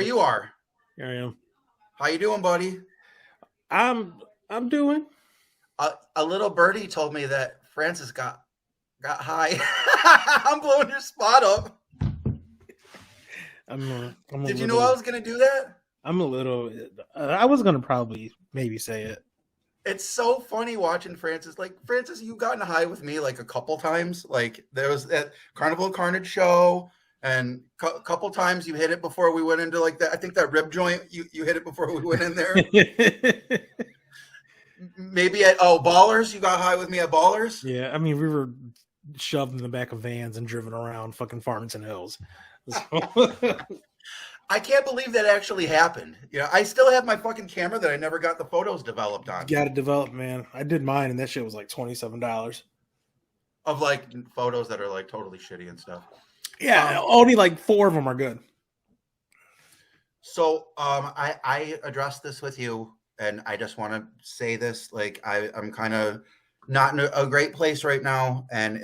there you are. Here I am. How you doing, buddy? I'm doing. A little birdie told me that Francis got high. I'm blowing your spot up. Did you know I was going to do that? I'm a little. I was going to probably maybe say it. It's so funny watching Francis. Like, Francis, you've gotten high with me like a couple times. Like, there was that Carnival of Carnage show, and a couple times you hit it before we went into like that. I think that rib joint, you hit it before we went in there. Maybe at Ballers, you got high with me at Ballers. Yeah, I mean, we were shoved in the back of vans and driven around fucking Farmington Hills. I can't believe that actually happened. I still have my fucking camera that I never got the photos developed on. Got it developed, man. I did mine, and that shit was like $27 of like photos that are like totally shitty and stuff. Yeah, only like 4 of them are good. So I addressed this with you, and I just want to say this: like I'm kind of not in a great place right now, and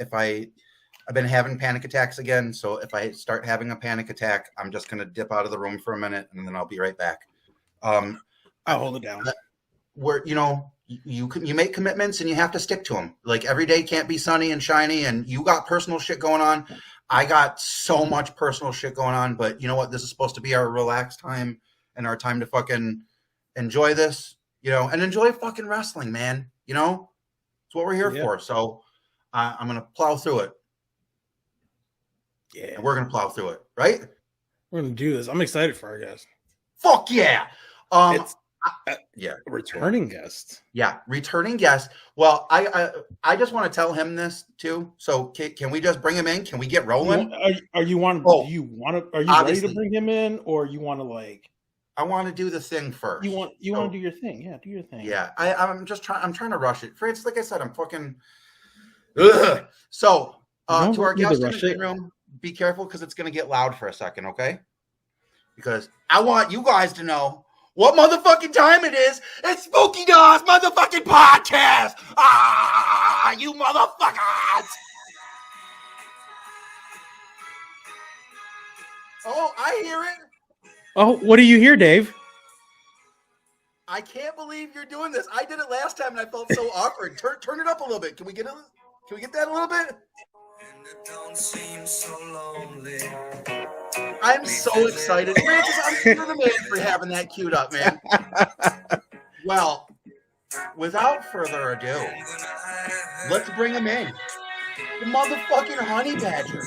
I've been having panic attacks again. So if I start having a panic attack, I'm just going to dip out of the room for a minute and then I'll be right back. I'll hold it down. Where, you make commitments and you have to stick to them. Like, every day can't be sunny and shiny, and you got personal shit going on. I got so much personal shit going on, but you know what? This is supposed to be our relaxed time and our time to fucking enjoy this, and enjoy fucking wrestling, man. It's what we're here for. So I'm going to plow through it. Yeah, and we're gonna plow through it, right? We're gonna do this. I'm excited for our guest. Fuck yeah! Returning guest. Yeah, returning guest. Well, I just want to tell him this too. So can we just bring him in? Can we get rolling? Are you ready to bring him in, or you want to like? I want to do the thing first. You want to do your thing? Yeah, do your thing. Yeah, I'm trying to rush it, Francis. Like I said, I'm fucking. Ugh. So to our guest in the green room. Be careful because it's going to get loud for a second, okay? Because I want you guys to know what motherfucking time it is. It's Spooky Dawes motherfucking podcast. You motherfuckers. Oh, I hear it. Oh, what do you hear, Dave? I can't believe you're doing this. I did it last time and I felt so awkward. Turn it up a little bit. Can we get that a little bit? Don't seem so lonely. I'm so excited. You're the man for having that queued up, man. Well, without further ado, let's bring him in. The motherfucking honey badger.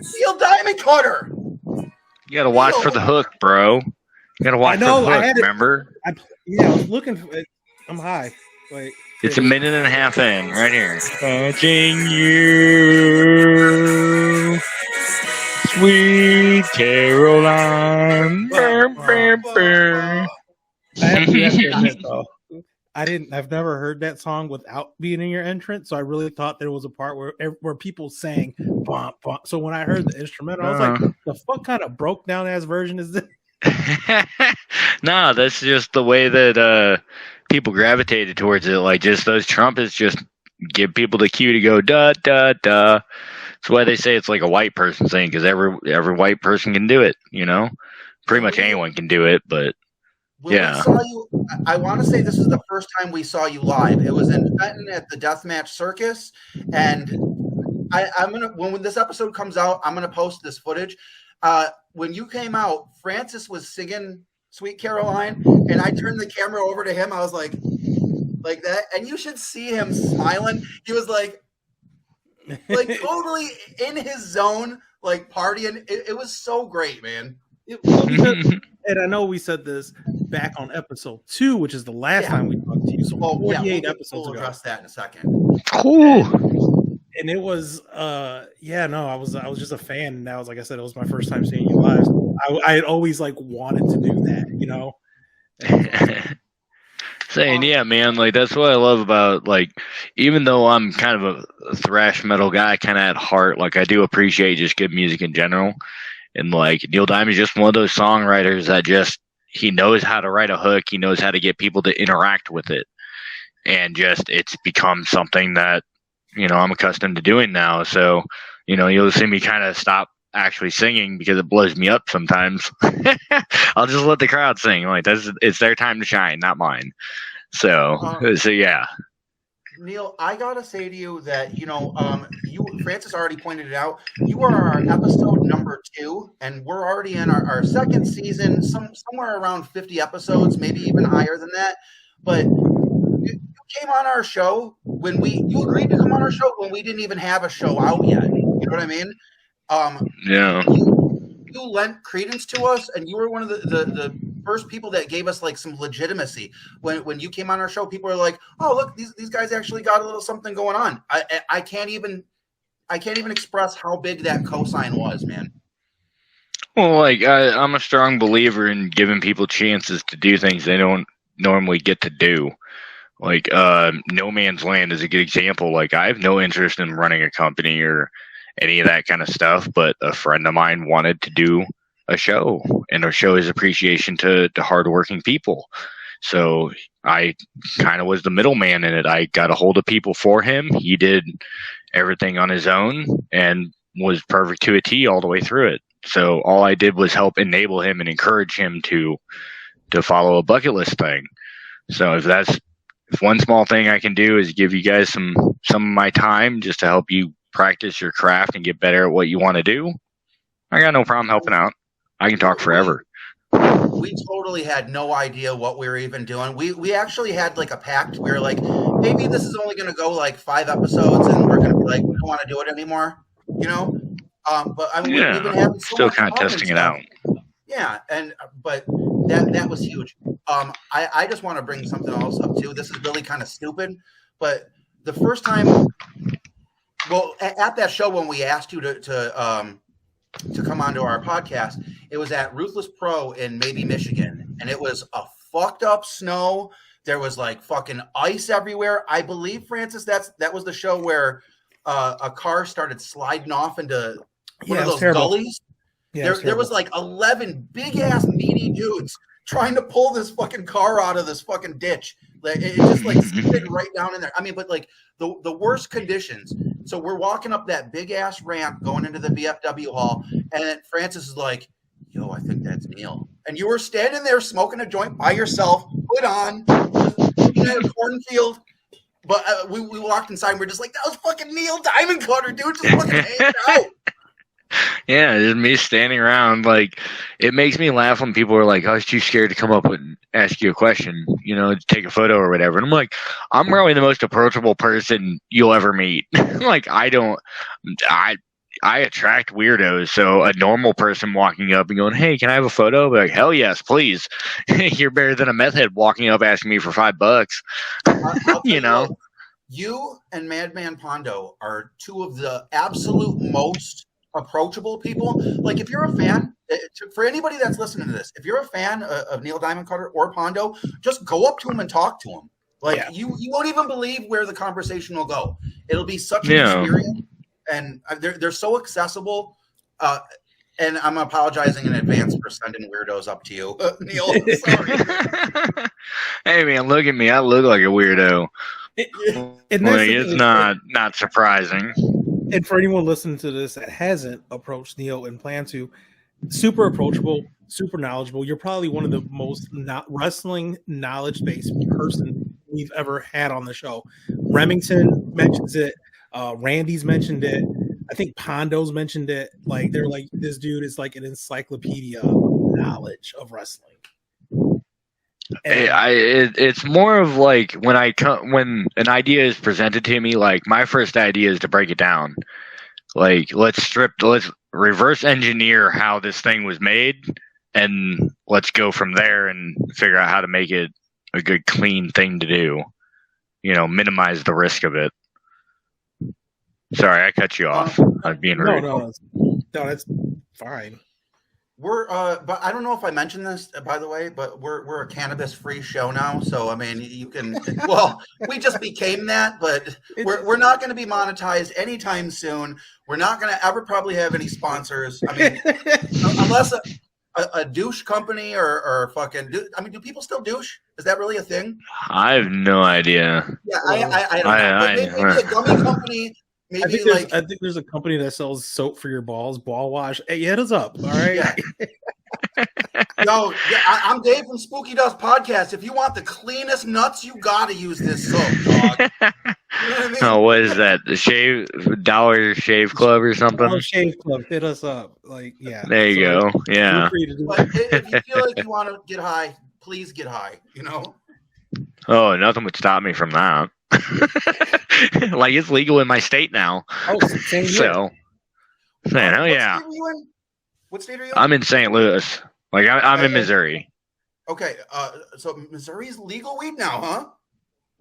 Steel Diamond Cutter. You gotta watch for the hook, bro. You gotta watch for the hook, remember? I was looking for it. I'm high. Wait. It's a minute and a half in, right here. Touching you, sweet Caroline. I've never heard that song without being in your entrance, so I really thought there was a part where people sang bump, bump. So when I heard the instrumental, I was like, the fuck kind of broke down ass version is this? Nah, that's just the way that people gravitated towards it. Like, just those trumpets just give people the cue to go da da da. That's why they say it's like a white person thing, because every white person can do it. Pretty much anyone can do it. But yeah, we saw you, I want to say this is the first time we saw you live. It was in Benton at the Deathmatch Circus, and I'm gonna when this episode comes out, I'm gonna post this footage. When you came out, Francis was singing Sweet Caroline, and I turned the camera over to him. I was like that, and you should see him smiling. He was like totally in his zone, like partying. It was so great, man. And I know we said this back on episode 2, which is the last time we talked to you. So 48 episodes we'll ago. Address that in a second. Cool. And it was, I was just a fan. And that was, like I said, it was my first time seeing you live. I had always wanted to do that, Saying, yeah, man, that's what I love about, even though I'm kind of a thrash metal guy, kind of at heart, I do appreciate just good music in general. And Neil Diamond's just one of those songwriters that he knows how to write a hook. He knows how to get people to interact with it. And it's become something that, I'm accustomed to doing now. So, you'll see me kind of stop actually singing because it blows me up sometimes. I'll just let the crowd sing. Like it's their time to shine, not mine. So yeah. Neil, I gotta say to you that Francis already pointed it out. You are our episode number 2, and we're already in our second season, somewhere around 50 episodes, maybe even higher than that. But you came on our show you agreed to come on our show when we didn't even have a show out yet. You know what I mean? Yeah. You lent credence to us, and you were one of the first people that gave us like some legitimacy. When you came on our show, people were like, "Oh, look, these guys actually got a little something going on." I can't even express how big that cosign was, man. Well, like I'm a strong believer in giving people chances to do things they don't normally get to do. Like No Man's Land is a good example. Like I have no interest in running a company or any of that kind of stuff, but a friend of mine wanted to do a show and show his appreciation to hardworking people. So I kind of was the middleman in it. I got a hold of people for him. He did everything on his own and was perfect to a T all the way through it. So all I did was help enable him and encourage him to follow a bucket list thing. So if one small thing I can do is give you guys some of my time just to help you practice your craft and get better at what you want to do, I got no problem helping out. I can talk forever. We totally had no idea what we were even doing. We actually had like a pact. We were like, maybe this is only going to go like 5 episodes, and we're going to be like, we don't want to do it anymore, But I mean, we've been having so still much kind of fun testing and it stuff. out. Yeah, but that was huge. I just want to bring something else up too. This is really kind of stupid, but the first time, well, at that show when we asked you to come onto our podcast, it was at Ruthless Pro in maybe Michigan, and it was a fucked up snow. There was like fucking ice everywhere. I believe, Francis, that was the show where a car started sliding off into one of those gullies. Yeah, there was like 11 big ass meaty dudes trying to pull this fucking car out of this fucking ditch. Like it just like slid right down in there. I mean, but like the worst conditions. So we're walking up that big ass ramp going into the VFW hall, and Francis is like, "Yo, I think that's Neil." And you were standing there smoking a joint by yourself, hood on, looking at a cornfield. But we walked inside and we're just like, "That was fucking Neil Diamond Cutter, dude, just fucking hanging out." Yeah, just me standing around. Like, it makes me laugh when people are like, "I was too scared to come up and ask you a question, take a photo or whatever." And I'm like, I'm probably the most approachable person you'll ever meet. Like, I attract weirdos. So a normal person walking up and going, "Hey, can I have a photo?" I'll be like, "Hell yes, please." You're better than a meth head walking up asking me for $5. You and Madman Pondo are two of the absolute most approachable people. Like, if you're a fan, for anybody that's listening to this, if you're a fan of Neil Diamond Cutter or Pondo, just go up to him and talk to him. Like, you won't even believe where the conversation will go. It'll be such an experience, and they're so accessible. And I'm apologizing in advance for sending weirdos up to you, Neil. Sorry. Hey man, look at me. I look like a weirdo. It's not surprising. And for anyone listening to this that hasn't approached Neil and plan to, super approachable, super knowledgeable. You're probably one of the most wrestling knowledge-based person we've ever had on the show. Remington mentions it. Randy's mentioned it. I think Pondo's mentioned it. Like, they're like, this dude is like an encyclopedia knowledge of wrestling. It's more of like when an idea is presented to me, like my first idea is to break it down. Like, let's reverse engineer how this thing was made, and let's go from there and figure out how to make it a good, clean thing to do. Minimize the risk of it. Sorry, I cut you off. I'm being rude. No, that's fine. We're but I don't know if I mentioned this, by the way, but we're a cannabis-free show now. So I mean, you can. Well, we just became that, but we're not going to be monetized anytime soon. We're not going to ever probably have any sponsors. I mean, unless a douche company or fucking. I mean, do people still douche? Is that really a thing? I have no idea. Yeah, I don't know. But maybe a gummy company. maybe I think there's a company that sells soap for your balls, ball wash. Hey, hit us up. All right. Yeah. No, I'm Dave from Spooky Dust Podcast. If you want the cleanest nuts, you gotta use this soap, dog. You know what I mean? Oh, what is that? The Dollar Shave Club or something? Dollar Shave Club, hit us up. Like, yeah. There you go. Yeah. But if you feel like you want to get high, please get high. You know. Oh, nothing would stop me from that. Like, it's legal in my state now. Oh, same here. So, man, oh yeah. What state are you in? I'm in St. Louis. Like, I'm in Missouri. Okay, so Missouri's legal weed now, huh?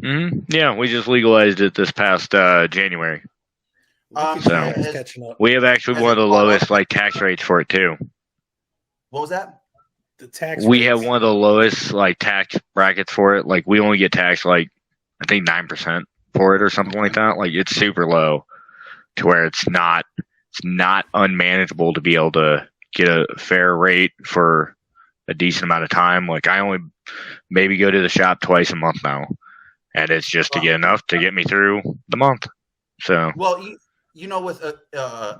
Mm-hmm. Yeah, we just legalized it this past January. So we have actually one of the lowest like tax rates for it too. What was that? The tax. We have one of the lowest like tax brackets for it. Like, we only get taxed like I think 9% for it or something like that. Like, it's super low to where it's not unmanageable to be able to get a fair rate for a decent amount of time. Like, I only maybe go to the shop twice a month now, and it's just to get enough to get me through the month. So, well, you know, with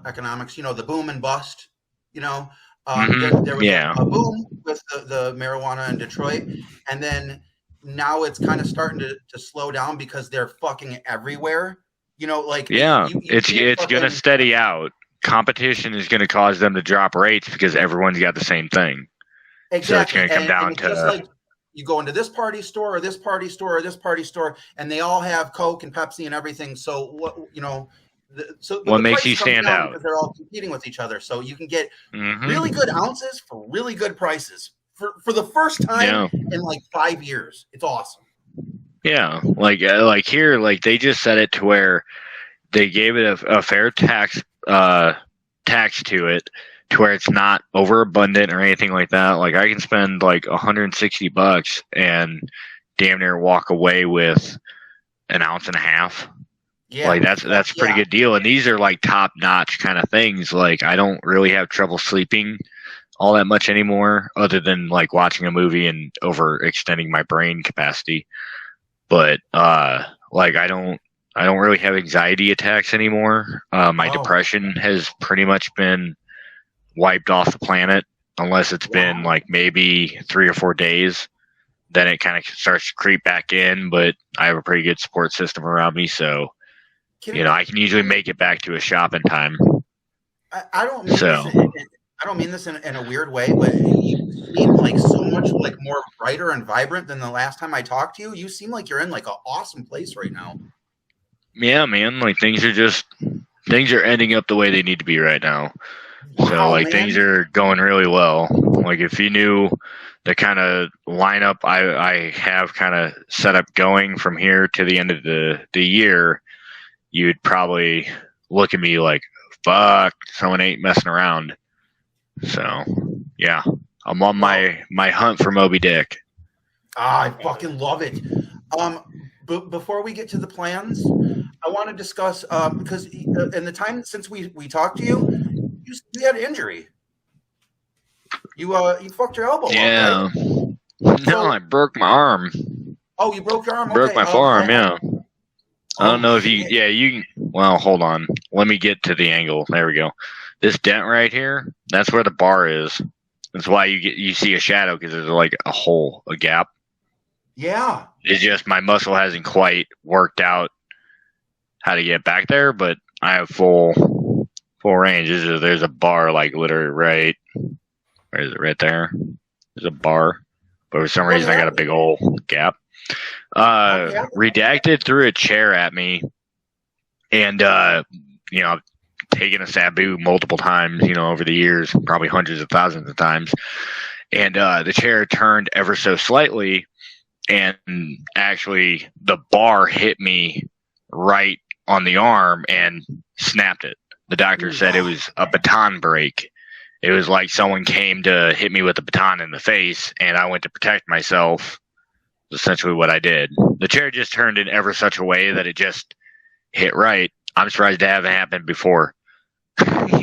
economics, you know, the boom and bust, you know, there was a boom with the marijuana in Detroit, and then now it's kind of starting to slow down because they're fucking everywhere. You know, like it's gonna steady out. Competition is going to cause them to drop rates because everyone's got the same thing. Exactly. So it's going to come down to just like you go into this party store or this party store or this party store, and they all have Coke and Pepsi and everything. So what, you know, what makes you stand out? Because they're all competing with each other. So you can get really good ounces for really good prices for the first time in like 5 years. It's awesome. Yeah, like here, like they just set it to where they gave it a fair tax to it, to where it's not overabundant or anything like that. Like, I can spend like $160 and damn near walk away with an ounce and a half. Yeah, like that's a pretty good deal. And these are like top notch kind of things. Like, I don't really have trouble sleeping all that much anymore, other than like watching a movie and overextending my brain capacity. But like I don't really have anxiety attacks anymore. My depression has pretty much been wiped off the planet, unless it's been like maybe 3 or 4 days. Then it kind of starts to creep back in, but I have a pretty good support system around me, so I can usually make it back to a shop in time. I don't mean this in a weird way, but you seem like so much like more brighter and vibrant than the last time I talked to you. You seem like you're in like an awesome place right now. Yeah, man. Like, things are ending up the way they need to be right now. So like, things are going really well. Like, if you knew the kind of lineup I have kind of set up going from here to the end of the year, you'd probably look at me like, fuck, someone ain't messing around. So yeah, I'm on my hunt for Moby Dick. I fucking love it. But before we get to the plans, I want to discuss because in the time since we talked to you had an injury. You fucked your elbow. Yeah. Up, right? No, I broke my arm. Oh, you broke your arm. Broke my forearm. Yeah. I don't know if you. Yeah, you. Well, hold on. Let me get to the angle. There we go. This dent right here. That's where the bar is. That's why you see a shadow, because there's like a hole, a gap. Yeah. It's just my muscle hasn't quite worked out how to get back there, but I have full range. There's a bar like literally right. Where is it? Right there. There's a bar, but for some reason I got a big old gap. Redacted threw a chair at me, and I've taken a Sabu multiple times, over the years, probably hundreds of thousands of times, and the chair turned ever so slightly, and actually the bar hit me right on the arm and snapped it. The doctor said it was a baton break. It was like someone came to hit me with a baton in the face, and I went to protect myself. Essentially what I did. The chair just turned in ever such a way that it just hit right. I'm surprised it haven't happened before. Like,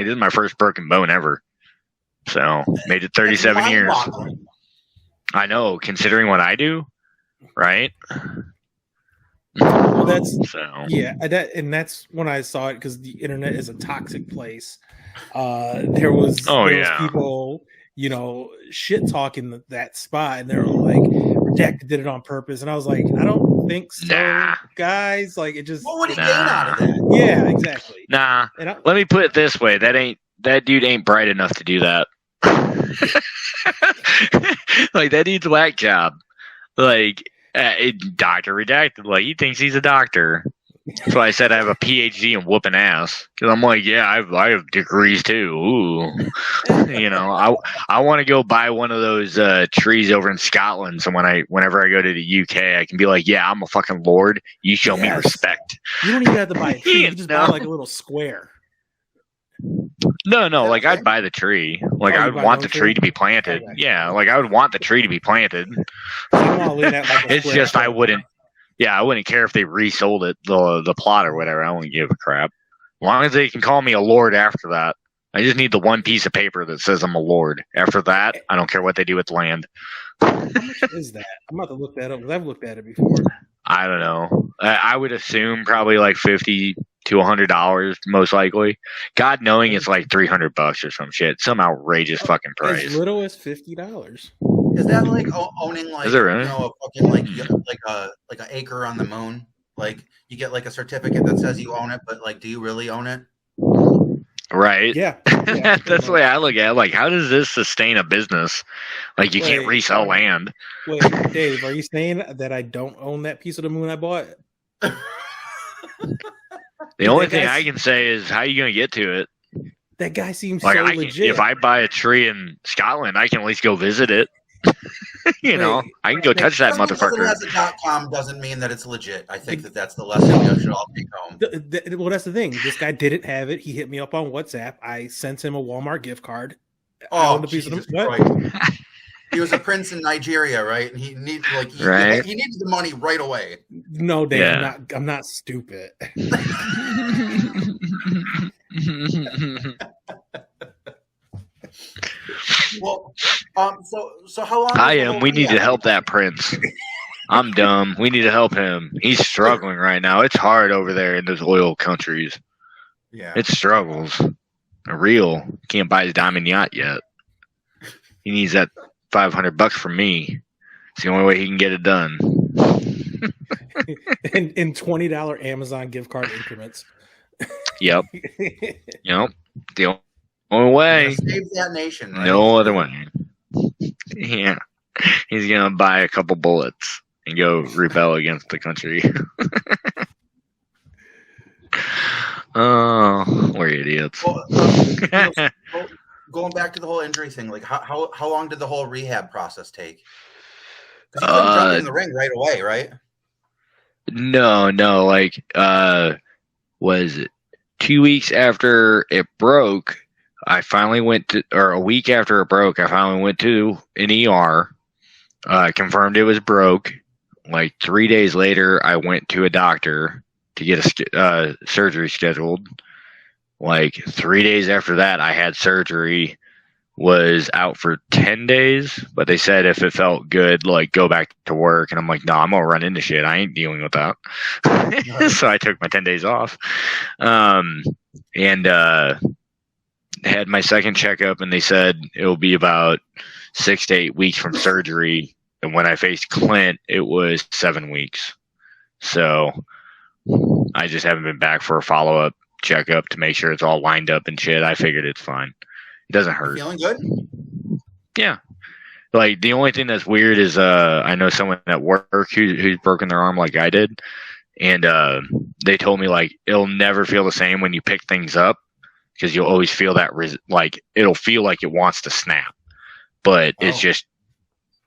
this is my first broken bone ever. So, made it 37 years. I know, considering what I do, right? Well, that's So that's when I saw it, because the internet is a toxic place. There was people, shit talking that spot, and they were like, Redacted did it on purpose, and I was like, I don't think so, guys. Like, it just what would he gain out of that? Yeah, exactly. Nah. Let me put it this way: that dude ain't bright enough to do that. Like, that dude's a whack job. Like, Dr. Redacted, like, he thinks he's a doctor. That's why I said I have a PhD in whooping ass. Because I'm like, yeah, I have degrees too. Ooh. I want to go buy one of those trees over in Scotland. So whenever I go to the UK, I can be like, yeah, I'm a fucking lord. You show me respect. You don't even have to buy a tree. You just buy like a little square. No, like, I'd buy the tree. Like, I would want the tree to be planted. Yeah, like, I would want the tree to be planted. It's just I wouldn't care if they resold it, the plot or whatever. I wouldn't give a crap. As long as they can call me a lord after that. I just need the one piece of paper that says I'm a lord. After that, I don't care what they do with the land. How much is that? I'm about to look that up, because I've looked at it before. I don't know. I would assume probably like $50 to $100, most likely. God knowing it's like $300 or some shit. Some outrageous fucking price. As little as $50. Is that like owning like, is it really? a fucking like an acre on the moon? Like, you get like a certificate that says you own it, but like, do you really own it? Right. Yeah. That's the way I look at it. Like, how does this sustain a business? Like, you can't resell land. Wait, Dave, are you saying that I don't own that piece of the moon I bought? The only thing I can say is, how are you going to get to it? That guy seems so legit. If I buy a tree in Scotland, I can at least go visit it. I can go touch that motherfucker. .com doesn't mean that it's legit. I think that's the lesson you should all take home. Well, that's the thing. This guy didn't have it. He hit me up on WhatsApp. I sent him a Walmart gift card. Oh, Jesus Christ. He was a prince in Nigeria, right? And he needed the money right away. No, Dave, yeah. I'm not stupid. Well, so how long? I am. We need to help that prince. I'm dumb. We need to help him. He's struggling right now. It's hard over there in those oil countries. Yeah, it struggles. Real. Can't buy his diamond yacht yet. He needs that $500 from me. It's the only way he can get it done. in $20 Amazon gift card increments. Yep. The only way. Save that nation. Right? No other way. Yeah. He's gonna buy a couple bullets and go rebel against the country. Oh, we're idiots. Well, going back to the whole injury thing, like how long did the whole rehab process take? Because you couldn't jump in the ring right away, right? No. Like, was it 2 weeks after it broke? I finally went to, or a week after it broke, I finally went to an ER. Confirmed it was broke. Like 3 days later, I went to a doctor to get a surgery scheduled. Like 3 days after that, I had surgery. Was out for 10 days, but they said if it felt good, like, go back to work. And I'm like, no, I'm gonna run into shit. I ain't dealing with that. So I took my 10 days off. And had my second checkup, and they said it will be about 6 to 8 weeks from surgery. And when I faced Clint, it was 7 weeks. So I just haven't been back for a follow-up checkup to make sure it's all lined up and shit. I figured it's fine. It doesn't hurt. Feeling good? Yeah. Like, the only thing that's weird is I know someone at work who's broken their arm like I did. And they told me, like, it'll never feel the same when you pick things up, because you'll always feel that, like, it'll feel like it wants to snap. But it's just,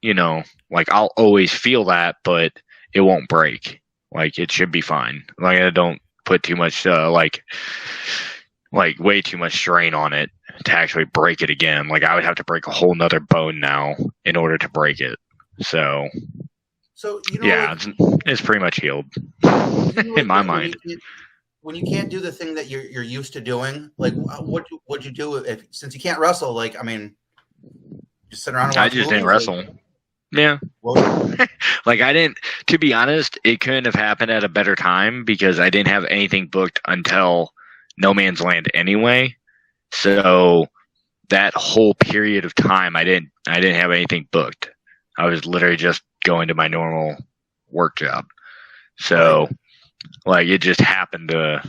like, I'll always feel that, but it won't break. Like, it should be fine. Like, I don't put too much, like way too much strain on it to actually break it again. Like, I would have to break a whole nother bone now in order to break it. So yeah, it's pretty much healed in my mind. When you can't do the thing that you're used to doing, like, what'd you do since you can't wrestle? Like, I mean, just sit around and watch I just didn't wrestle. Yeah. Well, Like I didn't, to be honest, it couldn't have happened at a better time because I didn't have anything booked until No Man's Land anyway. So that whole period of time, I didn't have anything booked. I was literally just going to my normal work job. So like it just happened to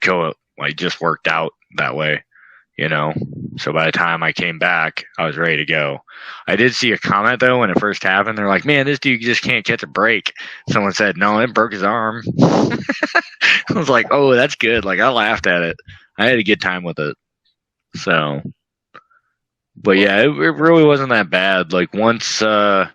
go, like just worked out that way, you know? So by the time I came back, I was ready to go. I did see a comment though when it first happened. They're like, "Man, this dude just can't catch a break." Someone said, "No, it broke his arm." I was like, "Oh, that's good." Like I laughed at it. I had a good time with it. So, but yeah, it really wasn't that bad. Like once I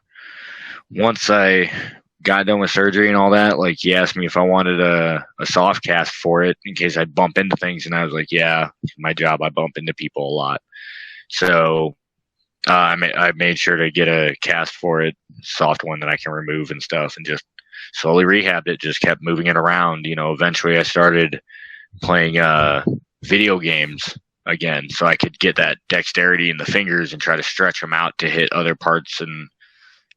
got done with surgery and all that, like he asked me if I wanted a soft cast for it in case I'd bump into things, and I was like, yeah, my job, I bump into people a lot. So I made sure to get a cast for it, soft one that I can remove and stuff, and just slowly rehabbed it, just kept moving it around. You know, eventually I started playing video games again so I could get that dexterity in the fingers and try to stretch them out to hit other parts and,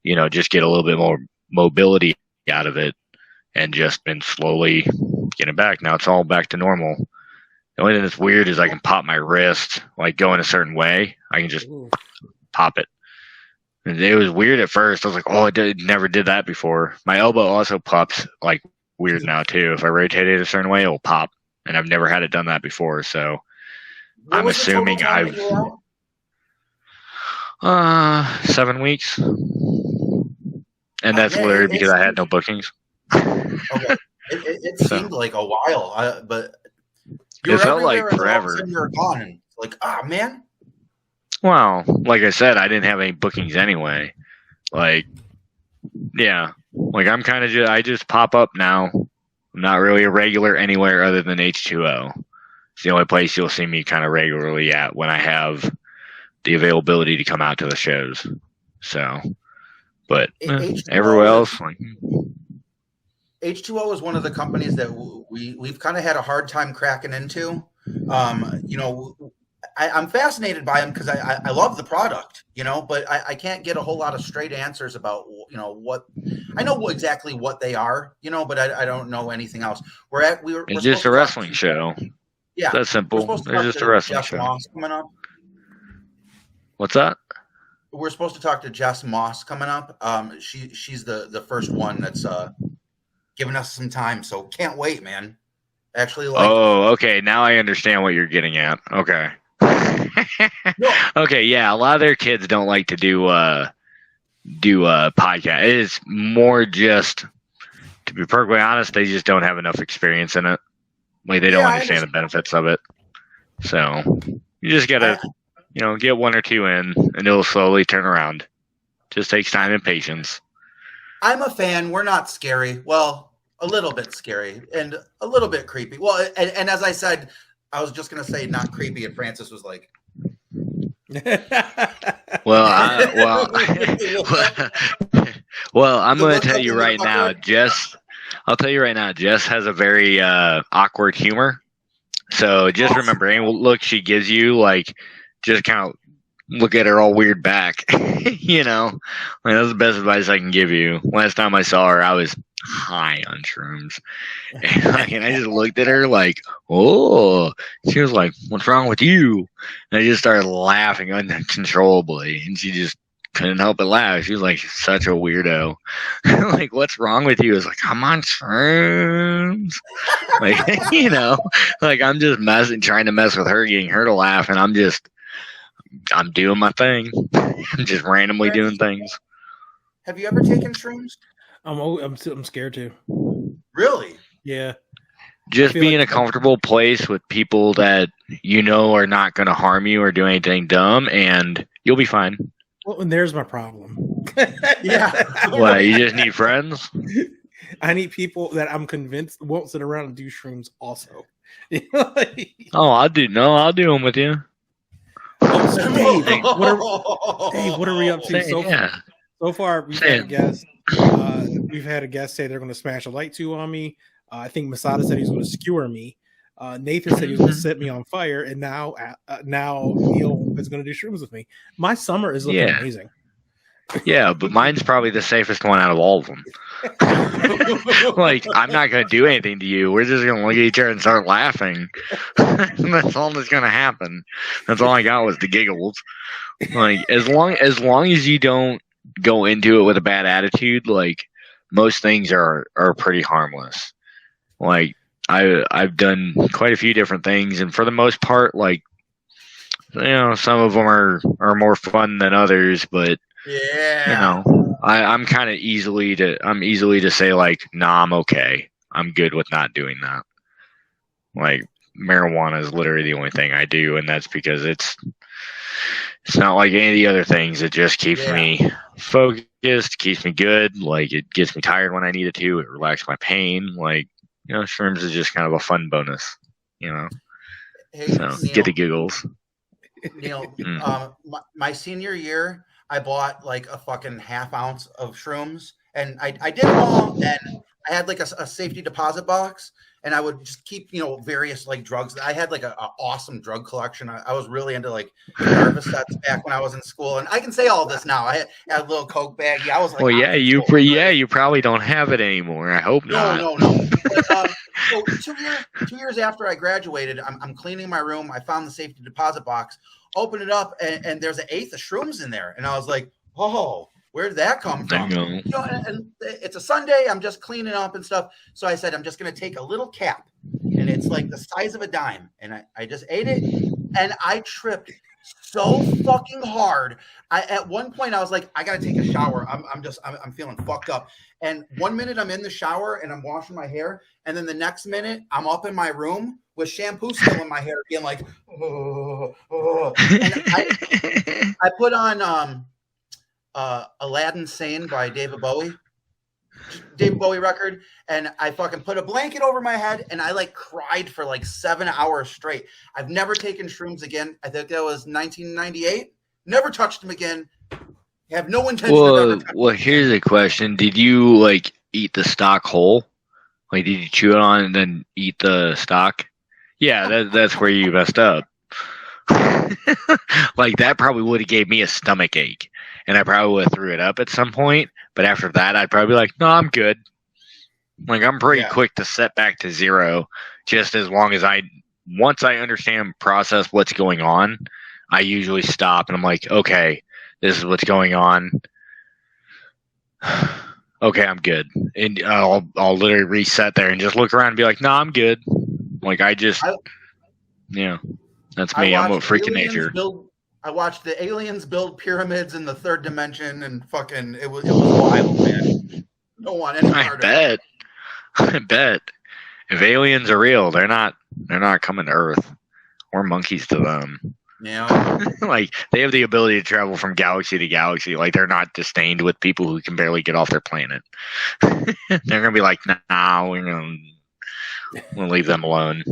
you know, just get a little bit more mobility out of it, and just been slowly getting back. Now it's all back to normal. The only thing that's weird is I can pop my wrist, like going a certain way. I can just pop it. And it was weird at first. I was like, oh, never did that before. My elbow also pops like weird now too. If I rotate it a certain way, it'll pop. And I've never had it done that before. So I'm assuming I've 7 weeks. And that's literally because I had no bookings. Okay. It seemed like a while, but it felt like forever. You were gone, and like, man. Well, like I said, I didn't have any bookings anyway. Like, yeah, like I'm kind of I just pop up now. I'm not really a regular anywhere other than H2O. It's the only place you'll see me kind of regularly at when I have the availability to come out to the shows. So. But everywhere else, like H2O is one of the companies that we've kind of had a hard time cracking into. You know, I'm fascinated by them because I love the product, you know, but I can't get a whole lot of straight answers about, you know, what I know exactly what they are, you know, but I don't know anything else. We're just a wrestling show. Yeah, that's simple. It's just a wrestling show. Moss coming up. What's that? We're supposed to talk to Jess Moss coming up. She's the first one that's giving us some time, so can't wait, man. Actually, like, okay. Now I understand what you're getting at. Okay. Okay, yeah. A lot of their kids don't like to do podcast. It is more just, to be perfectly honest, they just don't have enough experience in it. Like they don't understand the benefits of it. So you just gotta. You know, get one or two in, and it'll slowly turn around. Just takes time and patience. I'm a fan. We're not scary. Well, a little bit scary and a little bit creepy. Well, and as I said, I was just going to say not creepy, and Francis was like... well, I'm going to tell you right now, Jess. I'll tell you right now, Jess has a very awkward humor. So just remember, any look she gives you, like... just kind of look at her all weird back, you know. Like, that's the best advice I can give you. Last time I saw her, I was high on shrooms, and I just looked at her like, oh. She was like, "What's wrong with you?" And I just started laughing uncontrollably, and she just couldn't help but laugh. She was like, such a weirdo. Like, what's wrong with you? It's like, I'm on shrooms. Like, you know, like I'm just trying to mess with her, getting her to laugh, and I'm doing my thing. I'm just randomly doing things. Have you ever taken shrooms? I'm scared to. Really? Yeah. Just be in a comfortable place with people that you know are not going to harm you or do anything dumb, and you'll be fine. Well, and there's my problem. Yeah. What, you just need friends? I need people that I'm convinced won't sit around and do shrooms also. I'll do them with you. Dave, what are we up to so far? So far, we've had a guest. We've had a guest say they're going to smash a light tube on me. I think Masada said he's going to skewer me. Nathan said he was going to set me on fire, and now Neil is going to do shrooms with me. My summer is looking amazing. Yeah, but mine's probably the safest one out of all of them. Like, I'm not going to do anything to you. We're just going to look at each other and start laughing. That's all that's going to happen. That's all I got was the giggles. Like, as long as you don't go into it with a bad attitude, like, most things are pretty harmless. Like, I've done quite a few different things, and for the most part, like, you know, some of them are more fun than others, but Yeah. you know, I'm kind of easily to say, like, nah, I'm okay. I'm good with not doing that. Like, marijuana is literally the only thing I do, and that's because it's not like any of the other things. It just keeps me focused, keeps me good. Like, it gets me tired when I need it to. It relaxes my pain. Like, you know, shrooms is just kind of a fun bonus. You know, Hey, so Neil, get the giggles. Neil, my senior year, I bought like a fucking half ounce of shrooms, and I did them all, and I had like a safety deposit box, and I would just keep, you know, various like drugs. I had like a awesome drug collection. I was really into like Darvasets back when I was in school, and I can say all this now. I had a little Coke baggie. I was like, well, yeah, you probably don't have it anymore. I hope not. No. But, so 2 years after I graduated, I'm cleaning my room. I found the safety deposit box, open it up, and there's an eighth of shrooms in there, and I was like, oh. Where did that come from? You know, and it's a Sunday. I'm just cleaning up and stuff. So I said, I'm just going to take a little cap, and it's like the size of a dime. And I just ate it, and I tripped so fucking hard. At one point I was like, I got to take a shower. I'm feeling fucked up. And 1 minute I'm in the shower and I'm washing my hair, and then the next minute I'm up in my room with shampoo still in my hair, being like, oh. And I put on Aladdin Sane by David Bowie record, and I fucking put a blanket over my head, and I like cried for like 7 hours straight. I've never taken shrooms again. I think that was 1998. Never touched them again. Have no intention of ever touching them. Here's a question. Did you like eat the stock whole? Like, did you chew it on and then eat the stock? Yeah, that's where you messed up. Like, that probably would have gave me a stomach ache, and I probably would have threw it up at some point. But after that, I'd probably be like, no, I'm good. Like, I'm pretty quick to set back to zero, just as long as once I understand, process what's going on, I usually stop, and I'm like, okay, this is what's going on. Okay, I'm good. And I'll literally reset there and just look around and be like, no, I'm good. Like, yeah. That's me. I'm a freak of nature. I watched the aliens build pyramids in the third dimension, and fucking it was wild, man. Don't want any part of it. I bet. If aliens are real, they're not coming to Earth. We're monkeys to them. Yeah. Like, they have the ability to travel from galaxy to galaxy. Like, they're not disdained with people who can barely get off their planet. They're gonna be like, nah, we'll leave them alone.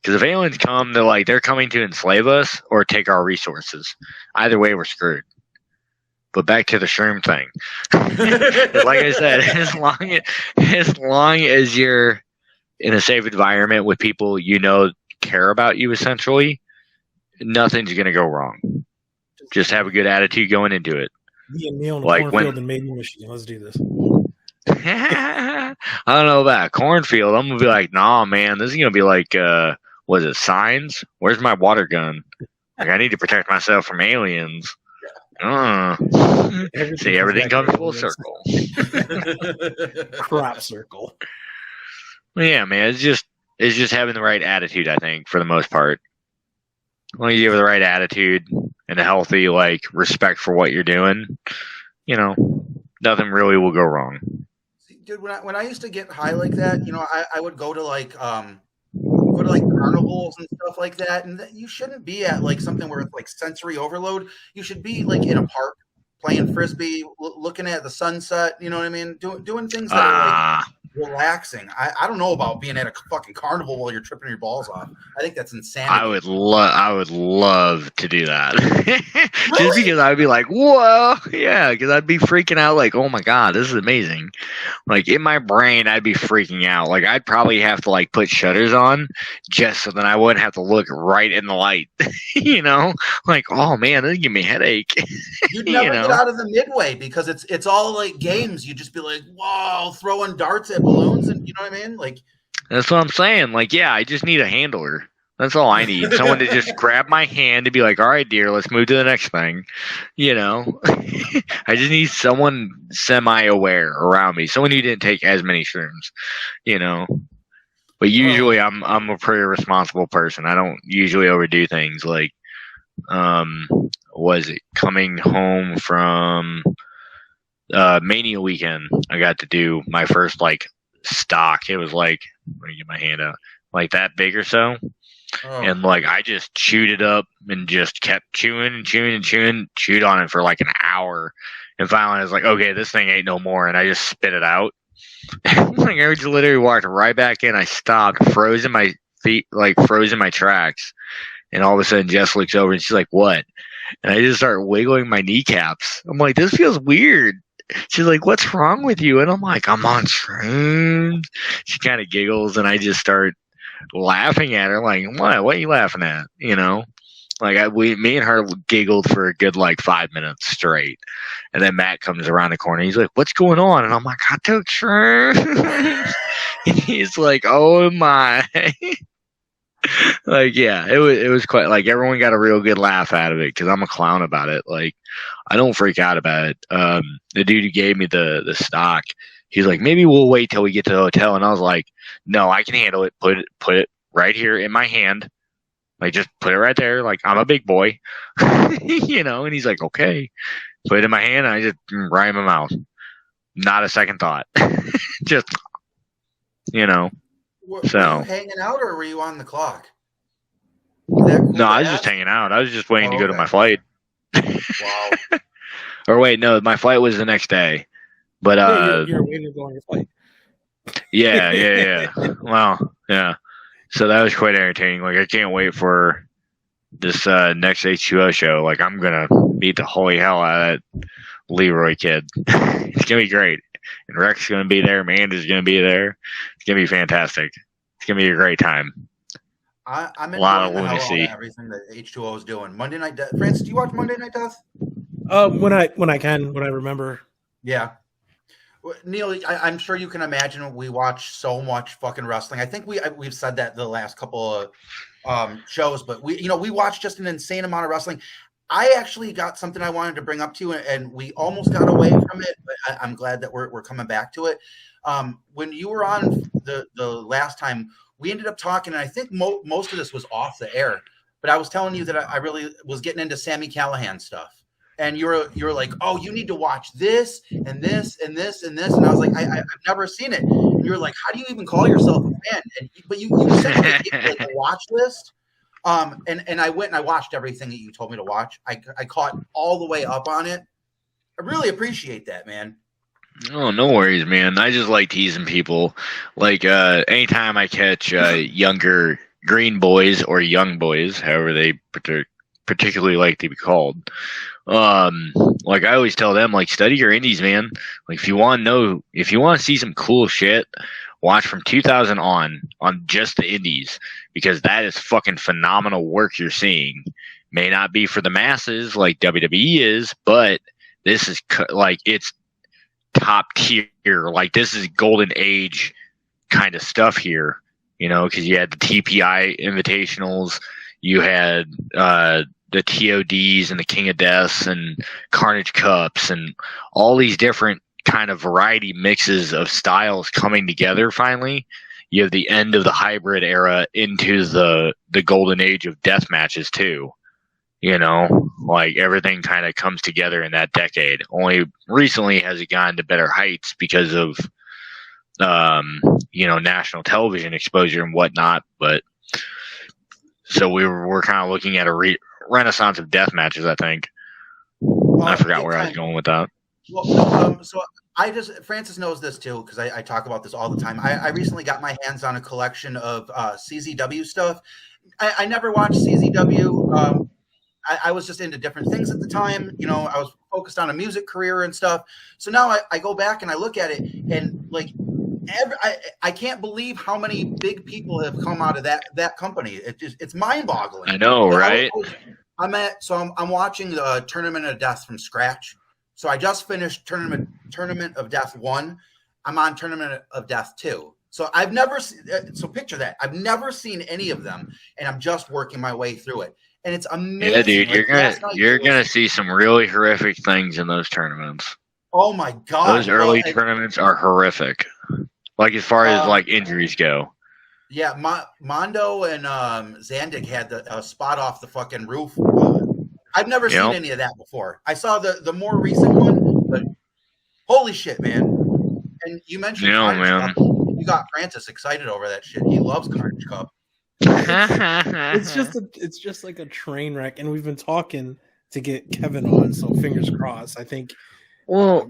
Because if aliens come, they're coming to enslave us or take our resources. Either way, we're screwed. But back to the shroom thing. Like I said, as long as you're in a safe environment with people you know care about you, essentially, nothing's going to go wrong. Just have a good attitude going into it. Me and Neil in the cornfield in Maiden, Michigan. Let's do this. I don't know about a cornfield. I'm going to be like, nah, man, this is going to be like... was it Signs? Where's my water gun? Like, I need to protect myself from aliens. See, everything comes full circle. Crop circle. Well, yeah, man, it's just having the right attitude, I think, for the most part. As long as you have the right attitude and a healthy, like, respect for what you're doing, you know, nothing really will go wrong. Dude, when I used to get high like that, you know, I would go to like carnivals and stuff like that, and you shouldn't be at like something where it's like sensory overload. You should be like in a park playing frisbee, looking at the sunset. You know what I mean? Doing things that are like relaxing. I don't know about being at a fucking carnival while you're tripping your balls off. I think that's insanity. I would love to do that. Really? Just because I would be like, whoa, yeah, because I'd be freaking out like, oh my God, this is amazing. Like in my brain, I'd be freaking out. Like I'd probably have to like put shutters on just so that I wouldn't have to look right in the light. You know, like, oh man, this give me a headache. You'd never get out of the midway because it's all like games. You'd just be like, whoa, throwing darts at balloons, and you know what I mean? Like that's what I'm saying. Like, yeah, I just need a handler. That's all I need. Someone to just grab my hand and be like, all right, dear, let's move to the next thing. You know, I just need someone semi-aware around me. Someone who didn't take as many shrooms, you know. But usually I'm a pretty responsible person. I don't usually overdo things. Like, was it coming home from Mania weekend? I got to do my first, like, stock. It was like, let me get my hand out. Like that big or so. And like I just chewed it up and just kept chewing and chewing and chewing, chewed on it for like an hour. And finally I was like, okay, this thing ain't no more. And I just spit it out. Like I just literally walked right back in. I stopped, froze in my feet, like froze in my tracks. And all of a sudden Jess looks over and she's like, what? And I just start wiggling my kneecaps. I'm like, this feels weird. She's like, what's wrong with you? And I'm like, I'm on shrooms. She kind of giggles and I just start laughing at her like, what are you laughing at? You know, like me and her giggled for a good like 5 minutes straight. And then Matt comes around the corner. He's like, what's going on? And I'm like, I took shrooms. He's like, oh my. Like, yeah, it was quite like everyone got a real good laugh out of it because I'm a clown about it. Like, I don't freak out about it. The dude who gave me the stock, he's like, maybe we'll wait till we get to the hotel. And I was like, no, I can handle it. Put it right here in my hand. Like, just put it right there. Like, I'm a big boy, you know? And he's like, okay. Put it in my hand. And I just right in my mouth. Not a second thought. Just, you know. Were you hanging out or were you on the clock? No, I was just hanging out. I was just waiting to go to my flight. Wow. Or wait, no, my flight was the next day. But you're waiting to go on your flight. Yeah. Well, yeah. So that was quite entertaining. Like I can't wait for this next H2O show. Like I'm gonna beat the holy hell out of that Leroy kid. It's gonna be great. And Rex's gonna be there. Amanda's gonna be there. It's gonna be fantastic. It's gonna be a great time. I'm a lot of lunacy. Everything that H2O is doing. Monday Night Death. Francis, do you watch Monday Night Death? When I remember. Yeah. Neil, I'm sure you can imagine we watch so much fucking wrestling. I think we've said that the last couple of shows, but we watch just an insane amount of wrestling. I actually got something I wanted to bring up to you, and we almost got away from it, but I'm glad that we're coming back to it. When you were on the last time, we ended up talking, and I think most of this was off the air, but I was telling you that I really was getting into Sami Callihan stuff. And you're like, oh, you need to watch this and this and this and this. And I was like, I've never seen it. And you're like, how do you even call yourself a fan? But you said like a watch list. And I went and I watched everything that you told me to watch. I caught all the way up on it. I really appreciate that, man. Oh, no worries, man. I just like teasing people. Like anytime I catch younger green boys or young boys, however they particularly like to be called. Like I always tell them, like, study your indies, man. Like if you want to see some cool shit, watch from 2000 on just the indies, because that is fucking phenomenal work you're seeing. May not be for the masses like WWE is, but this is like it's top tier. Like this is golden age kind of stuff here, you know, because you had the TPI invitationals, you had the TODs and the King of Deaths and Carnage Cups and all these different kind of variety mixes of styles coming together finally. You have the end of the hybrid era into the golden age of death matches too. You know, like everything kind of comes together in that decade. Only recently has it gone to better heights because of, national television exposure and whatnot. But so we're kind of looking at a renaissance of death matches, I think. I forgot where I was going with that. Well, so Francis knows this too, because I talk about this all the time. I recently got my hands on a collection of CZW stuff. I never watched CZW. I was just into different things at the time. You know, I was focused on a music career and stuff. So now I go back and I look at it, and like, I can't believe how many big people have come out of that company. It's mind boggling. I know, right? I'm watching the Tournament of Death from scratch. So I just finished Tournament of Death 1. I'm on Tournament of Death 2. So so picture that. I've never seen any of them, and I'm just working my way through it. And it's amazing. Yeah, dude, you're gonna see some really horrific things in those tournaments. Oh my god. Those early tournaments are horrific. Like as far as like injuries go. Yeah, Mondo and Zandig had the spot off the fucking roof. I've never seen any of that before. I saw the more recent one, but holy shit, man! And you mentioned Carnage Cup. You got Francis excited over that shit. He loves Carnage Cup. It's just like a train wreck, and we've been talking to get Kevin on, so fingers crossed. I think we'll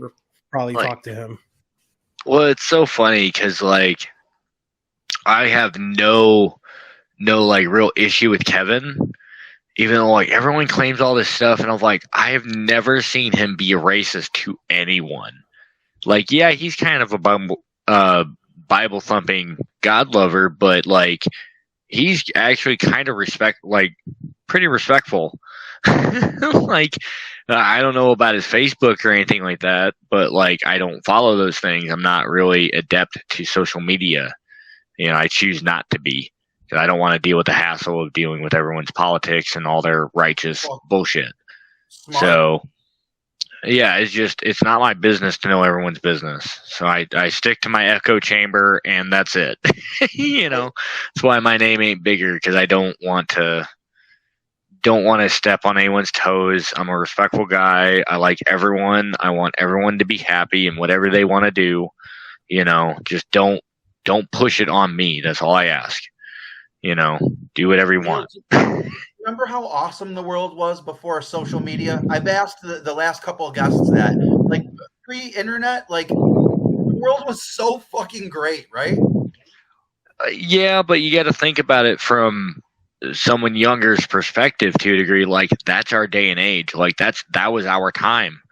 probably talk to him. Well, it's so funny because like I have no like real issue with Kevin. Even though like everyone claims all this stuff, and I'm like, I have never seen him be a racist to anyone. Like, yeah, he's kind of a Bible thumping God lover, but like he's actually kind of pretty respectful. Like, I don't know about his Facebook or anything like that, but like I don't follow those things. I'm not really adept to social media. You know, I choose not to be. I don't want to deal with the hassle of dealing with everyone's politics and all their righteous bullshit. Smart. So, yeah, it's not my business to know everyone's business. So I stick to my echo chamber, and that's it. You know, that's why my name ain't bigger, because I don't want to step on anyone's toes. I'm a respectful guy. I like everyone. I want everyone to be happy in whatever they want to do. You know, just don't push it on me. That's all I ask. You know, do whatever you want. Remember how awesome the world was before social media? I've asked the last couple of guests that, like, pre-internet, like, the world was so fucking great, right? Yeah, but you got to think about it from someone younger's perspective to a degree. Like, that's our day and age. Like, that was our time.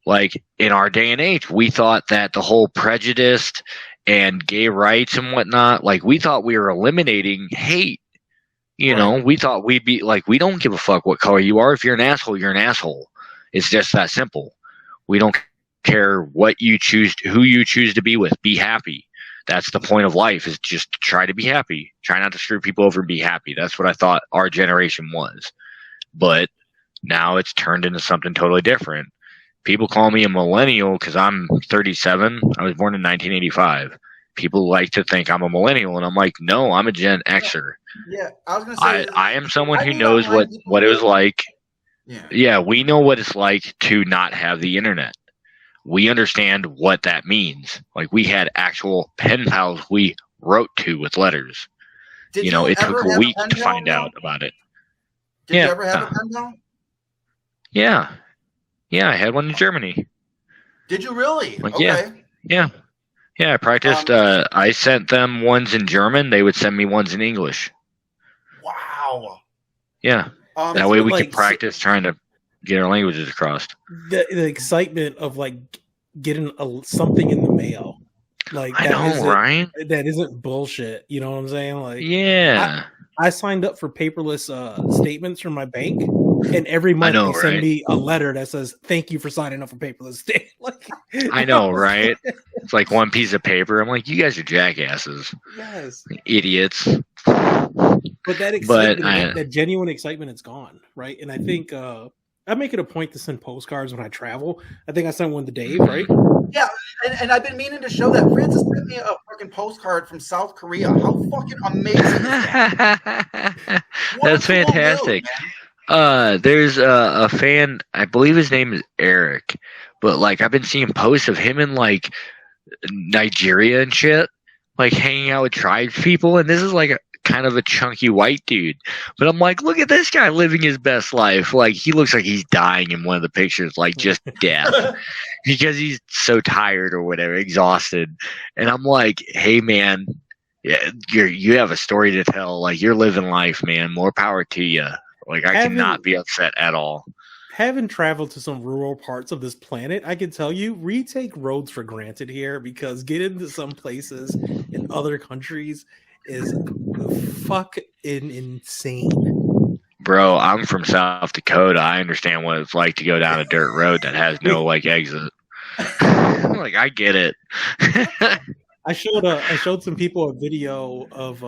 Like, in our day and age, we thought that the whole prejudiced and gay rights and whatnot, like we thought we were eliminating hate. You know, we thought we'd be like, we don't give a fuck what color you are. If you're an asshole, you're an asshole. It's just that simple. We don't care what you choose, who you choose to be with. Be happy. That's the point of life, is just to try to be happy. Try not to screw people over and be happy. That's what I thought our generation was. But now it's turned into something totally different. People call me a millennial because I'm 37. I was born in 1985. People like to think I'm a millennial, and I'm like, no, I'm a Gen Xer. Yeah, I was going to say. I am someone who knows what it was like. Yeah, we know what it's like to not have the internet. We understand what that means. Like, we had actual pen pals we wrote to with letters. You know, it took a week to find out about it. Did you ever have a pen pal? Yeah. Yeah, I had one in Germany. Did you really? Like, okay. Yeah, I practiced. I sent them ones in German. They would send me ones in English. Wow. Yeah. That way we could practice trying to get our languages across. The excitement of like getting something in the mail. Like, I know, right? That isn't bullshit. You know what I'm saying? Like, yeah. I signed up for paperless statements from my bank, and every month they send me a letter that says, "Thank you for signing up for paperless statements." Like, I know, right? It's like one piece of paper. I'm like, you guys are jackasses. Yes. Idiots. But that excitement, that genuine excitement, is gone, right? And I think I make it a point to send postcards when I travel. I think I sent one to Dave, right? Yeah, and I've been meaning to show that. Francis sent me a fucking postcard from South Korea. How fucking amazing is that? That's fantastic. There's a fan, I believe his name is Eric, but like I've been seeing posts of him in like Nigeria and shit, like hanging out with tribes people, and this is like kind of a chunky white dude. But I'm like, look at this guy living his best life. Like, he looks like he's dying in one of the pictures, like just death, because he's so tired or whatever, exhausted. And I'm like, hey, man, yeah, you have a story to tell. Like, you're living life, man. More power to you. Like, I cannot be upset at all. Having traveled to some rural parts of this planet, I can tell you, we take roads for granted here, because getting to some places in other countries is fucking insane. Bro, I'm from South Dakota. I understand what it's like to go down a dirt road that has no like exit. Like, I get it. I showed some people a video of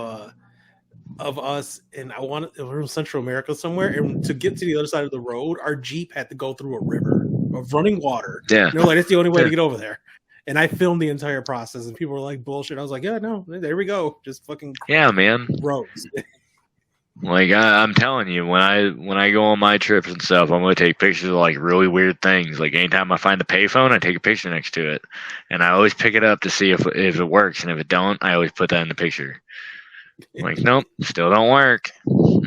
us, and we're in Central America somewhere, and to get to the other side of the road, our Jeep had to go through a river of running water. Yeah. And they're like, that's the only way to get over there. And I filmed the entire process, and people were like, bullshit. I was like, yeah, no, there we go. Just fucking man. roads. Like, I'm telling you, when I go on my trips and stuff, I'm going to take pictures of like really weird things. Like, anytime I find a payphone, I take a picture next to it. And I always pick it up to see if it works. And if it don't, I always put that in the picture. Like, nope, still don't work. Oh,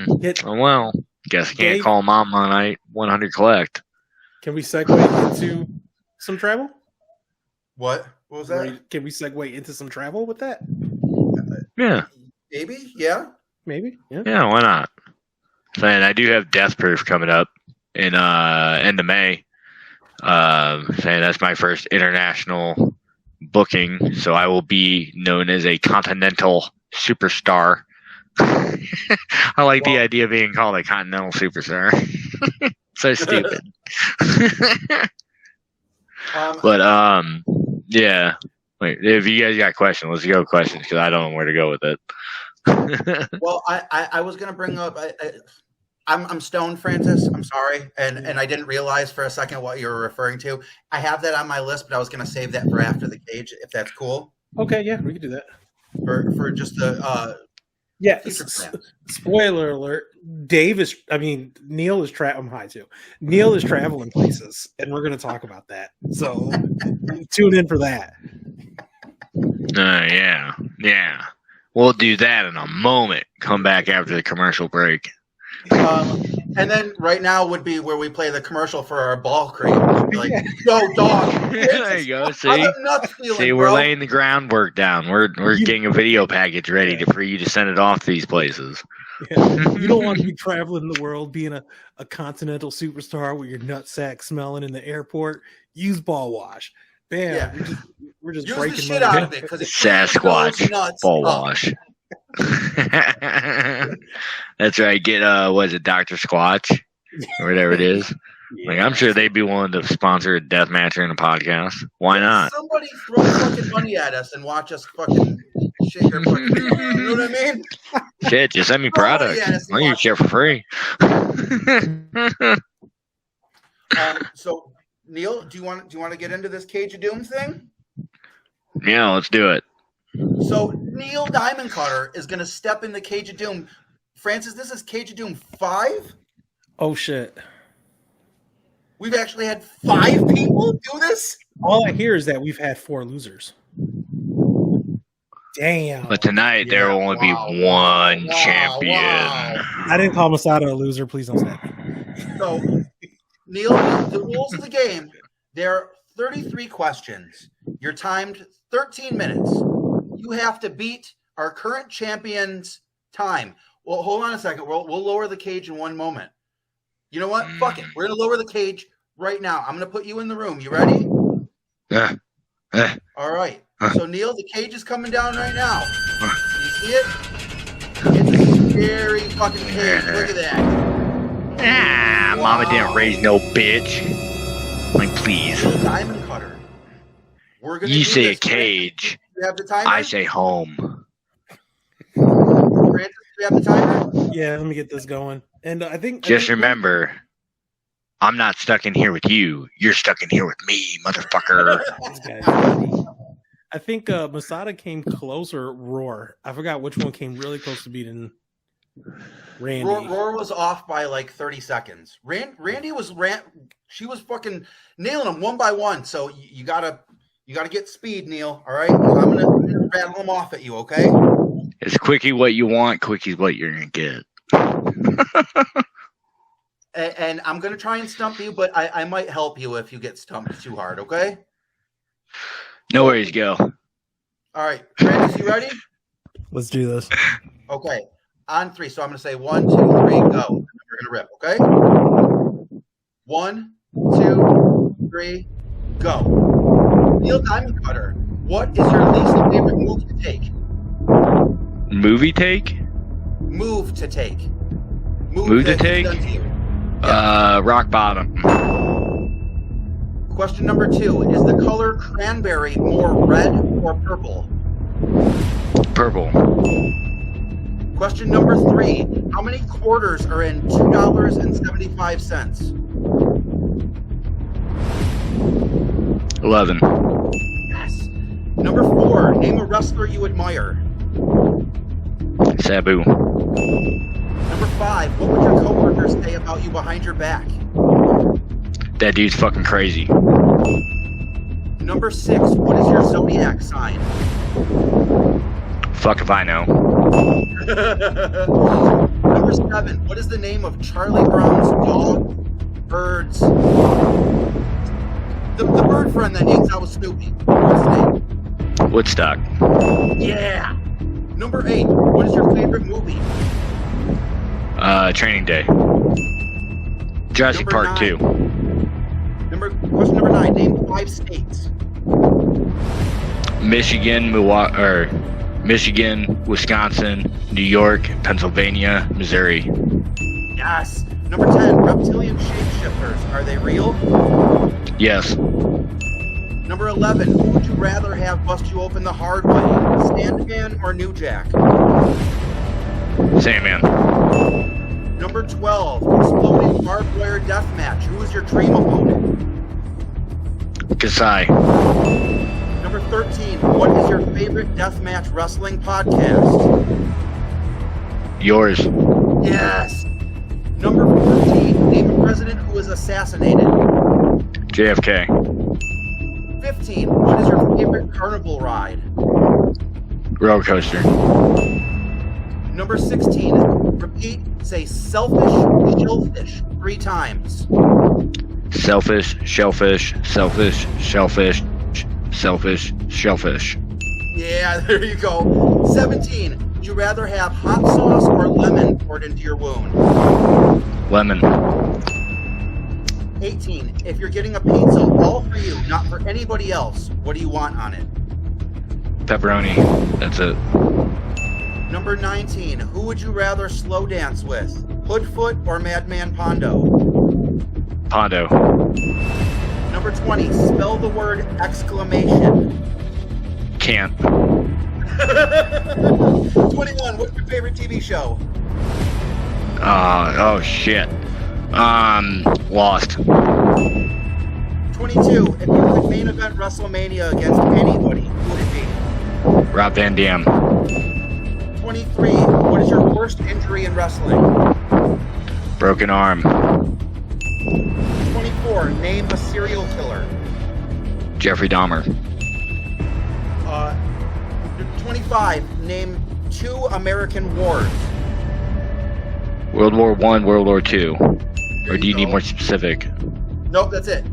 well, guess I can't call mom on night 100 collect. Can we segue into some travel? What was that? Can we segue into some travel with that? Yeah. Maybe, yeah. Maybe, yeah. Yeah, why not? And I do have Death Proof coming up in end of May. Saying that's my first international booking, so I will be known as a continental superstar. I like the idea of being called a continental superstar. So stupid. But yeah. Wait, if you guys got questions, let's go questions, because I don't know where to go with it. Well, I was gonna bring up. I'm stoned, Francis. I'm sorry, and I didn't realize for a second what you were referring to. I have that on my list, but I was gonna save that for after the cage, if that's cool. Okay, yeah, we can do that. For just the yeah. Spoiler alert: Neil is I'm high too. Neil is traveling places, and we're gonna talk about that. So tune in for that. Yeah. We'll do that in a moment. Come back after the commercial break. And then right now would be where we play the commercial for our ball cream. Like, yo, dog. There you go. See, we're laying the groundwork down. We're getting a video package ready for you to send it off to these places. Yeah. You don't want to be traveling the world being a continental superstar with your nutsack smelling in the airport. Use ball wash. Bam. Yeah. We're just use breaking the shit out of it, because Sasquatch ball wash. That's right. Get was it Dr. Squatch or whatever it is. Yeah. Like, I'm sure they'd be willing to sponsor a death match in a podcast. Why not? Somebody throw fucking money at us and watch us fucking shake our fucking, you know what I mean? Shit, just send me product. I'll use share for free. So Neil, do you want to get into this Cage of Doom thing? Yeah, let's do it. So Neil Diamond Cutter is going to step in the Cage of Doom. Francis, this is Cage of Doom 5? Oh, shit. We've actually had 5 people do this? All I hear is that we've had 4 losers. Damn. But tonight there will only be one champion. I didn't call Masada a loser. Please don't say that. So, Neil, the rules of the game, there are 33 questions. You're timed 13 minutes. You have to beat our current champion's time. Well, hold on a second. We'll lower the cage in one moment. You know what? Fuck it. We're going to lower the cage right now. I'm going to put you in the room. You ready? All right. So, Neil, the cage is coming down right now. You see it? It's a scary fucking cage. Look at that. Mama didn't raise no bitch. Like, please. Diamond Cutter. We're gonna you say a cage. You have the timer? I say home. Francis, do you have the timer? Yeah, let me get this going. And I think remember, I'm not stuck in here with you. You're stuck in here with me, motherfucker. I think Masada came closer. Roar. I forgot which one came really close to beating Randy. Roar was off by like 30 seconds. Randy was she was fucking nailing them one by one. So you gotta get speed, Neil. All right, so I'm gonna rattle them off at you. Okay. It's quickie what you want, quickie what you're gonna get. And I'm gonna try and stump you, but I might help you if you get stumped too hard. Okay. No worries, go. All right, Brandis, you ready? Let's do this. Okay. On 3. So I'm gonna say 1, 2, 3, go. We're gonna rip. Okay. 1, 2, 3, go. Neil Diamond Cutter, what is your least favorite move to take? Movie take? Move to take. Move to take? Done to you. Rock bottom. Question number 2. Is the color cranberry more red or purple? Purple. Question number 3. How many quarters are in $2.75? 11. Yes. Number 4. Name a wrestler you admire. Sabu. Number 5. What would your coworkers say about you behind your back? That dude's fucking crazy. Number 6. What is your zodiac sign? Fuck if I know. Number 7. What is the name of Charlie Brown's dog? Birds. The bird friend that hangs out with Snoopy. What's his name? Woodstock. Yeah. Number 8. What is your favorite movie? Training Day. Jurassic Number Park 9. 2. Question number 9. Name 5 states. Michigan, Wisconsin, New York, Pennsylvania, Missouri. Yes. Number 10. Reptilian shapeshifters. Are they real? Yes. Number 11. Who would you rather have bust you open the hard way? Sandman or New Jack? Sandman. Number 12. Exploding barbed wire death match. Who is your dream opponent? Kasai. Number 13. What is your favorite deathmatch wrestling podcast? Yours. Yes. Number 14. Name a president who was assassinated. JFK. 15. What is your favorite carnival ride? Roller coaster. Number 16. Repeat. Say selfish, shellfish 3 times. Selfish, shellfish, selfish, shellfish, selfish, shellfish. Yeah, there you go. 17. Would you rather have hot sauce or lemon poured into your wound? Lemon. 18. If you're getting a pizza all for you, not for anybody else, what do you want on it? Pepperoni. That's it. Number 19. Who would you rather slow dance with? Hoodfoot or Madman Pondo? Pondo. Number 20. Spell the word exclamation. Can't. 21. What's your favorite TV show? Oh shit. Lost. 22. If you could main event WrestleMania against anybody, who would it be? Rob Van Dam. 23. What is your worst injury in wrestling? Broken arm. 24. Name a serial killer. Jeffrey Dahmer. 25. Name 2 American wars. World War I, World War II. Or do you need go. more specific? Nope, that's it.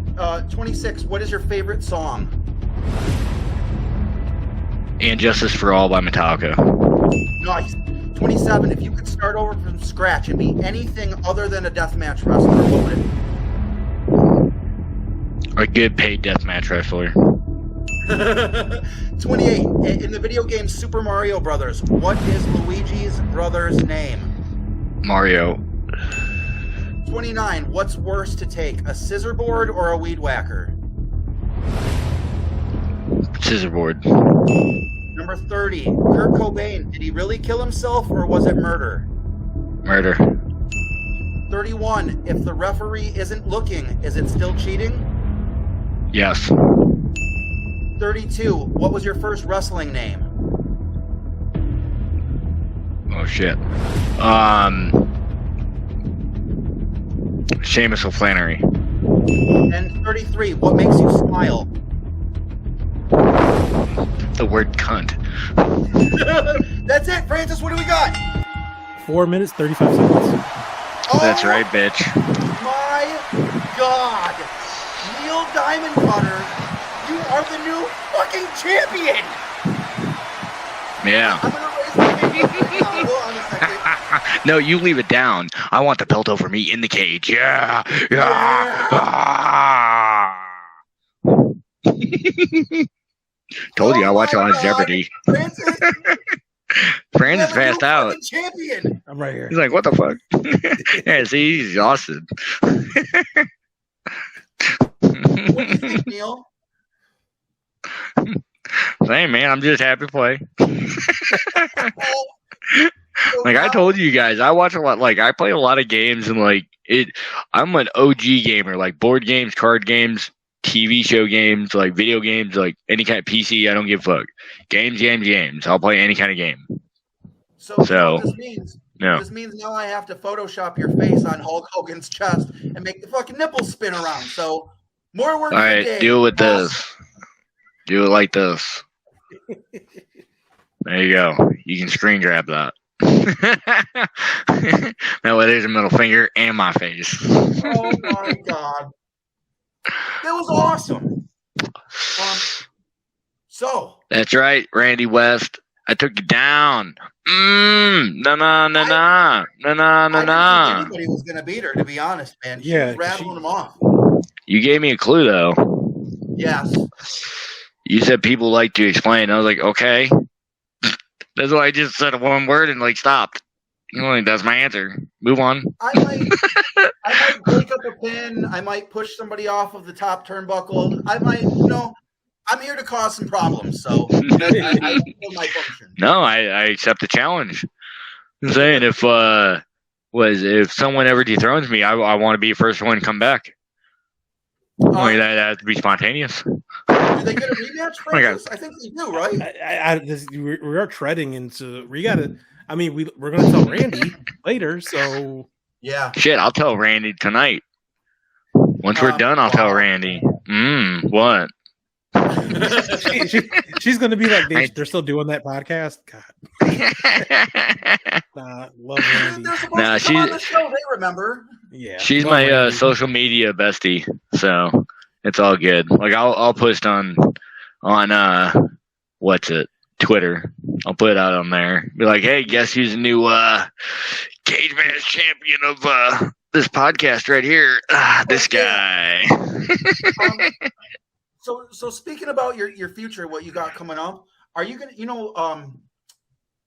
26. What is your favorite song? And Justice for All by Metallica. Nice. 27. If you could start over from scratch and be anything other than a deathmatch wrestler, what would it be? A good paid deathmatch wrestler. 28. In the video game Super Mario Brothers, what is Luigi's brother's name? Mario. 29. What's worse to take, a scissor board or a weed whacker? Scissorboard. Number 30. Kurt Cobain, did he really kill himself or was it murder? Murder. 31. If the referee isn't looking, is it still cheating? Yes. 32. What was your first wrestling name? Oh shit. Seamus O'Flannery. And 33. What makes you smile? The word cunt. That's it, Francis. What do we got? 4 minutes, 35 seconds. Oh, That's right, bitch. My God. Neil Diamond Cutter, you are the new fucking champion. Yeah. I'm going to raise my hand right now. Hold on a second. No, you leave it down. I want the belt over me in the cage. Yeah. Told you I watch a lot of Jeopardy. Francis, Francis passed out. Champion. I'm right here. He's like, what the fuck? Yeah, see, he's exhausted. What do you think, Neil? Same, man. I'm just happy to play. So Like I now- told you guys, I watch a lot. Like I play a lot of games, and like it, I'm an OG gamer. Like board games, card games, TV show games, like video games, like any kind of PC. I don't give a fuck. Games. I'll play any kind of game. So you know So, what this means? No. This means now I have to Photoshop your face on Hulk Hogan's chest and make the fucking nipples spin around. So more work. All for right, Dave. deal with Awesome. this. Do it like this. There you go. You can screen grab that. That way there's a middle finger and my face. Oh my God. That was awesome. So That's right, Randi West. I took you down. No. I didn't think anybody was going to beat her, to be honest, man. She Yeah, was rattling them off. You gave me a clue, though. Yes. You said people like to explain. I was like, okay. That's why I just said one word and like stopped. You know, like, that's my answer. Move on. I might break up a pin. I might push somebody off of the top turnbuckle. I might, I'm here to cause some problems. So I fulfill my function. No, I accept the challenge. I'm saying if someone ever dethrones me, I want to be the first one to come back. Like that has to be spontaneous. Do they get a rematch, Francis? I think they do, right? We are treading into. We gotta. I mean, we're gonna tell Randy later. So Yeah. Shit, I'll tell Randy tonight. Once we're done, I'll tell Randy. What? she's gonna be like, they're still doing that podcast. God, love Randy. They're supposed to come on the show. They remember. Yeah, She's love my Randy. social media bestie, so it's all good. Like I'll post on Twitter. I'll put it out on there. Be like, hey, guess who's the new cage match champion of this podcast right here? This guy. So speaking about your future, what you got coming up, are you gonna,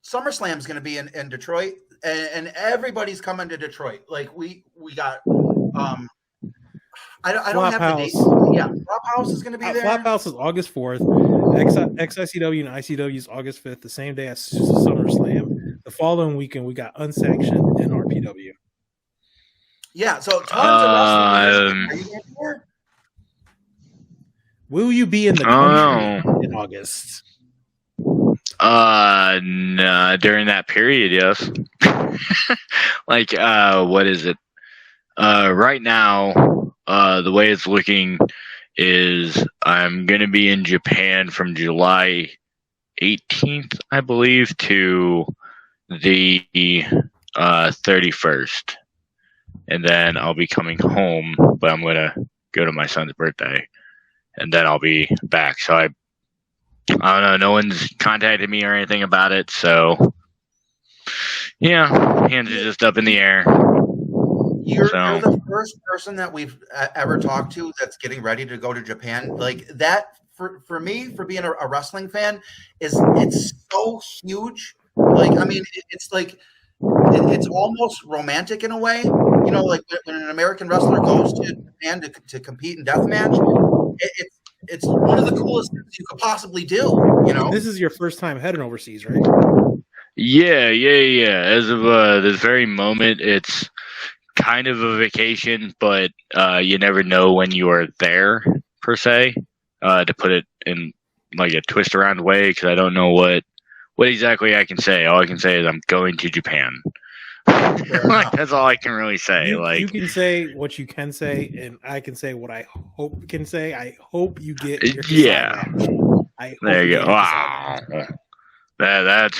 SummerSlam's gonna be in Detroit, and everybody's coming to Detroit. Like we got I don't have the dates. Yeah, Flophouse is gonna be there. Flophouse is August 4th. XICW and ICW is August 5th, the same day as SummerSlam. The following weekend, we got Unsanctioned and RPW. Yeah, so tons of wrestling. Are you going there? Will you be in the country in August? No, during that period, yes. Like, what is it? Right now, the way it's looking is I'm going to be in Japan from July 18th, I believe, to the 31st. And then I'll be coming home, but I'm going to go to my son's birthday. And then I'll be back. So I don't know. No one's contacted me or anything about it. So, yeah, hands are just up in the air. You're the first person that we've ever talked to that's getting ready to go to Japan. Like that, for me, for being a wrestling fan, it's so huge. Like, I mean, it's like it's almost romantic in a way. Like when an American wrestler goes to Japan to compete in deathmatch, it's one of the coolest things you could possibly do. This is your first time heading overseas, right? Yeah. As of this very moment, it's kind of a vacation, but you never know when you are there, per se, to put it in like a twist around way, because I don't know what exactly I can say. All I can say is I'm going to Japan. Like, that's all I can really say. You can say what you can say, and I can say what I hope you can say. I hope you get your yeah. I hope There you go. get Wow. That's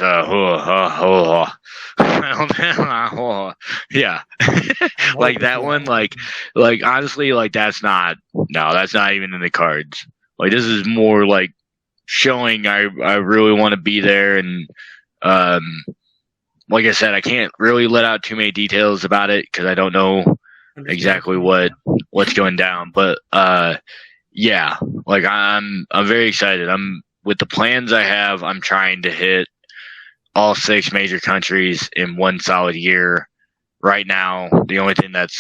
yeah, like that one, like honestly, like that's not even in the cards. Like this is more like showing I really want to be there, and um like I said, I can't really let out too many details about it because I don't know exactly what's going down. But yeah, like I'm very excited. I'm with the plans I have. I'm trying to hit all 6 major countries in one solid year. Right now, the only thing that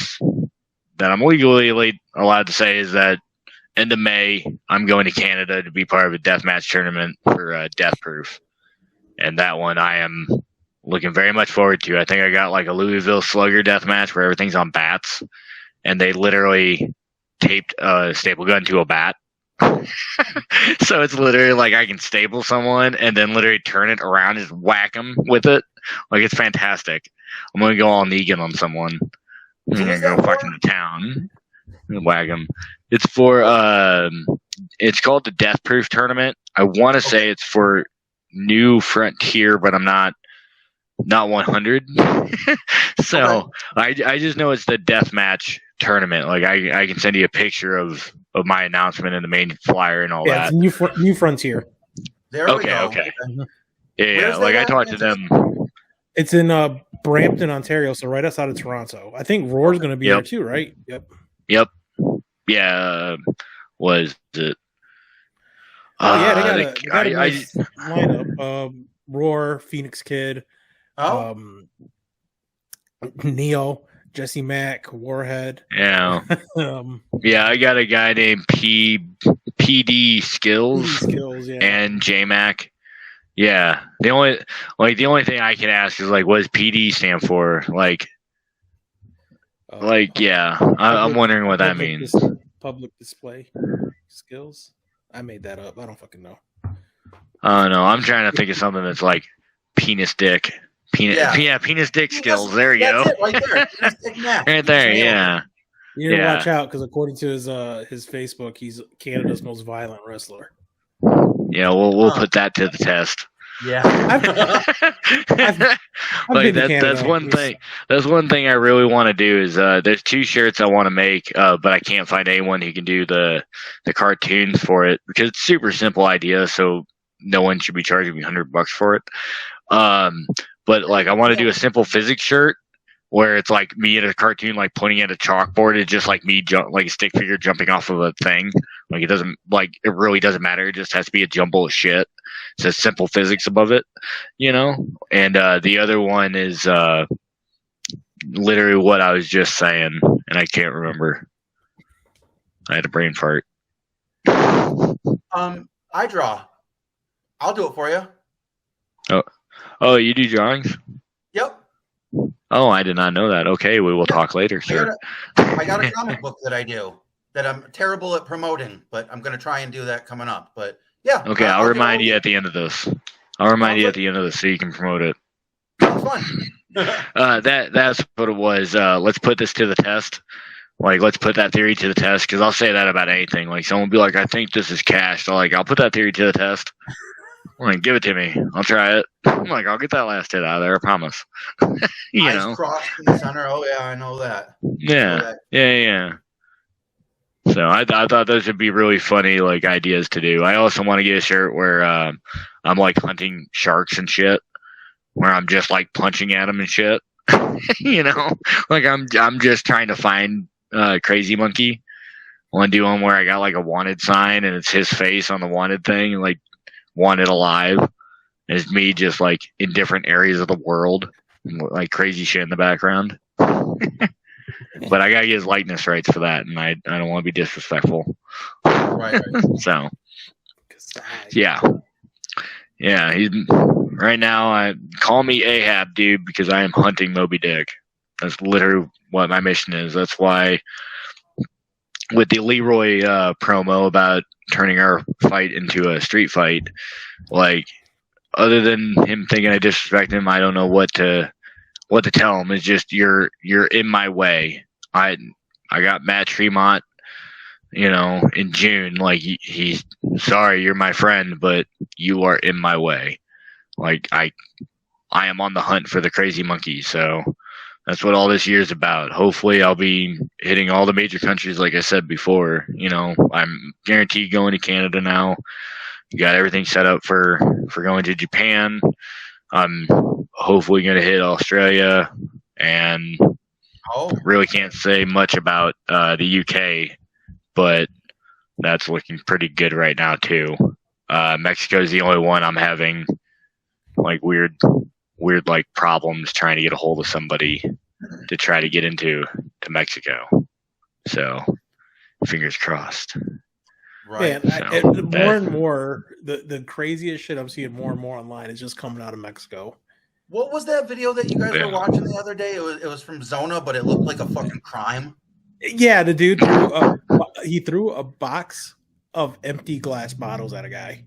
I'm legally allowed to say is that end of May, I'm going to Canada to be part of a deathmatch tournament for Death Proof, and that one I am looking very much forward to. I think I got like a Louisville Slugger deathmatch where everything's on bats, and they literally taped a staple gun to a bat. So it's literally like I can staple someone and then literally turn it around and just whack them with it. Like it's fantastic. I'm gonna go all Negan on someone. I'm gonna go fucking to town and whack them. It's for it's called the Death Proof Tournament. I want to say it's for New Frontier, but I'm not 100. So I just know it's the death match tournament. Like I can send you a picture of my announcement and the main flyer and all that. It's New Frontier. There we go. Okay. Yeah. Like I talked to them. It's in Brampton, Ontario, so right outside of Toronto. I think Roar's going to be there too, right? Yep. Yeah. Was it? They got a nice lineup. Roar, Phoenix Kid, Neo, Jesse Mack, Warhead. Yeah. Yeah, I got a guy named PD Skills, and J Mac. Yeah. The only thing I can ask is like, what does PD stand for? I'm wondering what that means. Public display skills. I made that up. I don't fucking know. Oh no, I'm trying to think of something that's like penis dick. Penis dick skills. There you go. It, right there. Penis dick Mac. Right there, yeah. You need to watch out because according to his Facebook, he's Canada's most violent wrestler. Yeah, we'll put that to the test. Yeah, that's one thing. That's one thing I really want to do is there's 2 shirts I want to make, but I can't find anyone who can do the cartoons for it because it's a super simple idea, so no one should be charging me $100 for it. But like I want to do a simple physics shirt where it's like me in a cartoon, like pointing at a chalkboard. It's just like me like a stick figure jumping off of a thing. Like it really doesn't matter. It just has to be a jumble of shit. It says simple physics above it, you know? And the other one is literally what I was just saying, and I can't remember. I had a brain fart. I draw. I'll do it for you. Oh, you do drawings? Yep. Oh, I did not know that. Okay, we will talk later, sir. I got a comic book that I do that I'm terrible at promoting, but I'm going to try and do that coming up. But yeah. Okay, I'll remind you at the end of this. I'll remind you at the end of this so you can promote it. Sounds fun. That's what it was. Let's put this to the test. Like, let's put that theory to the test because I'll say that about anything. Like, someone will be like, "I think this is cash." So, I'll put that theory to the test. I'm like, give it to me. I'll try it. I'm like, I'll get that last hit out of there. I promise. You Eyes know, crossed in the center. Oh yeah, I know that. Yeah. So I thought those would be really funny, like ideas to do. I also want to get a shirt where I'm like hunting sharks and shit, where I'm just like punching at them and shit. You know, like I'm just trying to find Crazy Monkey. I want to do one where I got like a wanted sign and it's his face on the wanted thing, and like wanted alive. And it's me just like in different areas of the world, like crazy shit in the background. But I gotta get his likeness rights for that, and I don't want to be disrespectful. Right. So, yeah. He's right now. I call me Ahab, dude, because I am hunting Moby Dick. That's literally what my mission is. That's why, with the Leroy promo about turning our fight into a street fight, like other than him thinking I disrespect him, I don't know what to tell him. It's just you're in my way. I got Matt Tremont, you know, in June. Like he's sorry, you're my friend, but you are in my way. Like I am on the hunt for the crazy monkey. So that's what all this year is about. Hopefully I'll be hitting all the major countries like I said before. You know, I'm guaranteed going to Canada now. Got everything set up for going to Japan. I'm hopefully going to hit Australia, and really can't say much about the UK, but that's looking pretty good right now too. Mexico is the only one I'm having like weird like problems trying to get a hold of somebody to try to get into Mexico. So fingers crossed. Right. Man, so more and more, the craziest shit I'm seeing more and more online is just coming out of Mexico. What was that video that you guys were watching the other day? It was from Zona, but it looked like a fucking crime. Yeah, the dude threw a box of empty glass bottles at a guy.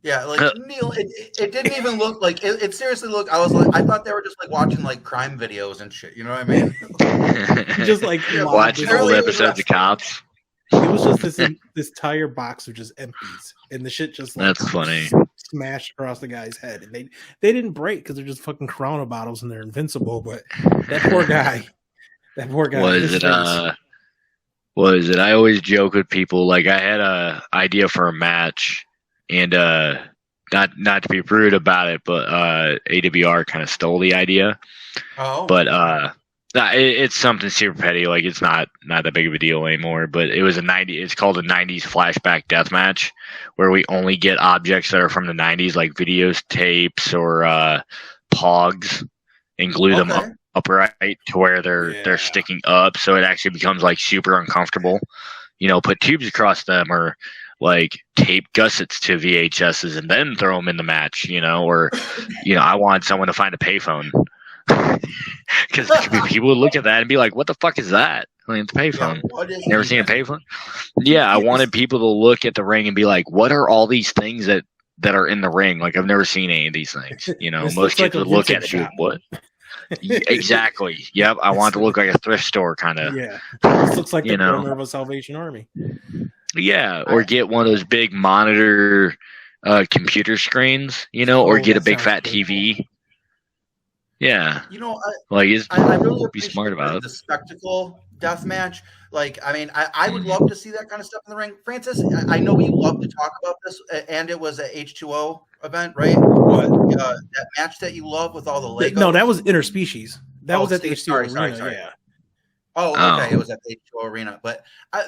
Yeah, like Neil, it didn't even look like it seriously looked. I thought they were just like watching like crime videos and shit. You know what I mean? Just like watching old episodes of Cops. It was just this entire box of just empties, and the shit just like that's funny. Smashed across the guy's head, and they didn't break because they're just fucking Corona bottles and they're invincible. But that poor guy. Was it? I always joke with people like I had a idea for a match, and not to be rude about it, but AWR kind of stole the idea. Oh, but it's something super petty. Like it's not that big of a deal anymore. But it was it's called a '90s flashback death match, where we only get objects that are from the '90s, like videos, tapes, or pogs, and glue them upright to where they're sticking up, so it actually becomes like super uncomfortable. You know, put tubes across them, or like tape gussets to VHSs and then throw them in the match. You know, or I want someone to find a payphone. Because people would look at that and be like, "What the fuck is that?" I mean, it's a payphone. Never seen a payphone? Yeah, I wanted people to look at the ring and be like, "What are all these things that are in the ring? Like, I've never seen any of these things." You know, most kids would look at it and be like, "What?" Exactly. Yep. I want it to look like a thrift store kind of. Yeah. This looks like the corner of a Salvation Army. Yeah, or get one of those big monitor computer screens, or get a big fat TV. Yeah, I really be smart about it. The spectacle death match. Like, I mean, I would love to see that kind of stuff in the ring. Francis, I know you love to talk about this, and it was a H2O event, right? What? That match that you love with all the Legos. No, that was Interspecies. That was at the H2O Arena. Sorry. Yeah. Oh, okay. It was at the H2O Arena, but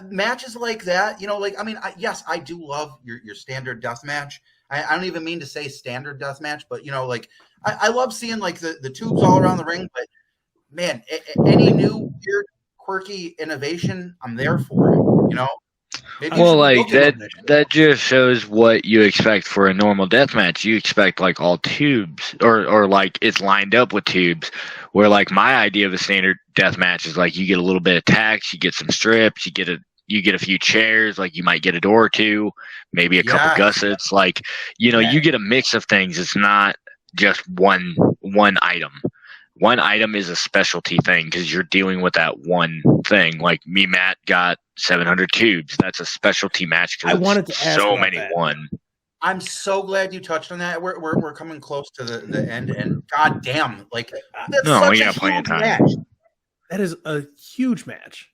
matches like that, like, I mean, yes, I do love your standard death match. I don't even mean to say standard death match, but like I love seeing like the tubes all around the ring. But man, any new weird, quirky innovation, I'm there for it. Maybe well, like that just shows what you expect for a normal death match. You expect like all tubes, or like it's lined up with tubes. Where like my idea of a standard death match is like you get a little bit of tacks, you get some strips, you get a few chairs, like you might get a door or two, maybe a couple gussets. Like you get a mix of things. It's not just one item. One item is a specialty thing because you're dealing with that one thing. Like me, Matt got 700 tubes. That's a specialty match because I wanted to ask so many that. won. I'm so glad you touched on that. We're coming close to the end, and goddamn, like that's we got plenty of time. Match. That is a huge match.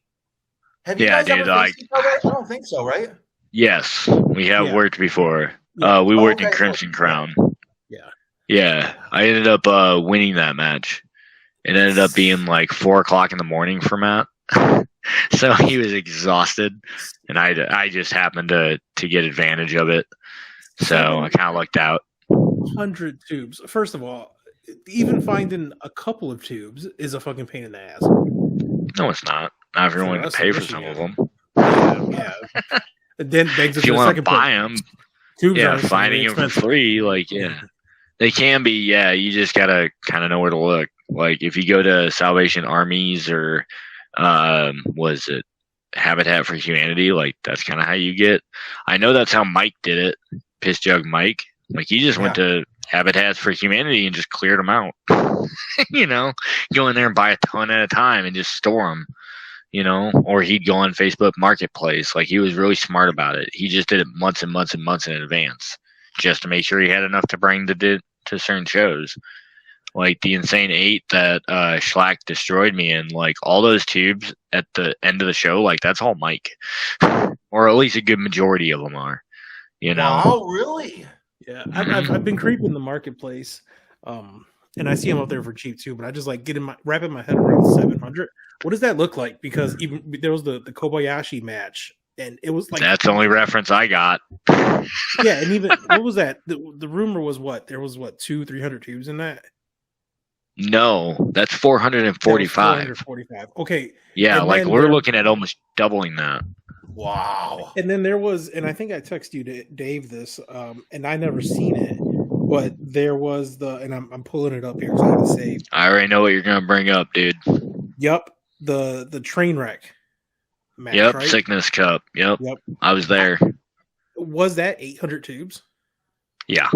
Have you guys ever faced each other? I don't think so, right? Yes, we have worked before. We worked in Crimson Crown. Yeah, I ended up winning that match. It ended up being like 4:00 in the morning for Matt. So he was exhausted, and I just happened to get advantage of it. So I kind of lucked out. 100 tubes. First of all, even finding a couple of tubes is a fucking pain in the ass. No, it's not. Not if you're willing to pay for some of them. Yeah. Then if you want to buy them, finding them for free, like they can be. Yeah, you just gotta kind of know where to look. Like if you go to Salvation Armies or was it Habitat for Humanity? Like that's kind of how you get. I know that's how Mike did it. Piss Jug Mike. Like he just went to Habitats for Humanity and just cleared them out. Go in there and buy a ton at a time and just store them. Or he'd go on Facebook Marketplace. Like he was really smart about it. He just did it months and months and months in advance. just to make sure he had enough to bring to certain shows. Like the Insane 8 that Schlack destroyed me in, like all those tubes at the end of the show, like that's all Mike. Or at least a good majority of them are. You know? Wow, really? Yeah, I've been creeping the marketplace, and I see them up there for cheap too. But I just like wrapping my head around 700. What does that look like? Because even there was the Kobayashi match, and it was like that's the only reference I got. Yeah, and even what was that? The rumor was what there was 200-300 tubes in that. No, that's 445. 445. Okay. Yeah, like we're looking at almost doubling that. Wow. And then there was, and I think I texted you, Dave, this, and I never seen it, but there was and I'm pulling it up here so I can save. I already know what you're gonna bring up, dude. Yep, the train wreck match. Yep, right? Sickness Cup. Yep, I was there. Was that 800 tubes? Yeah.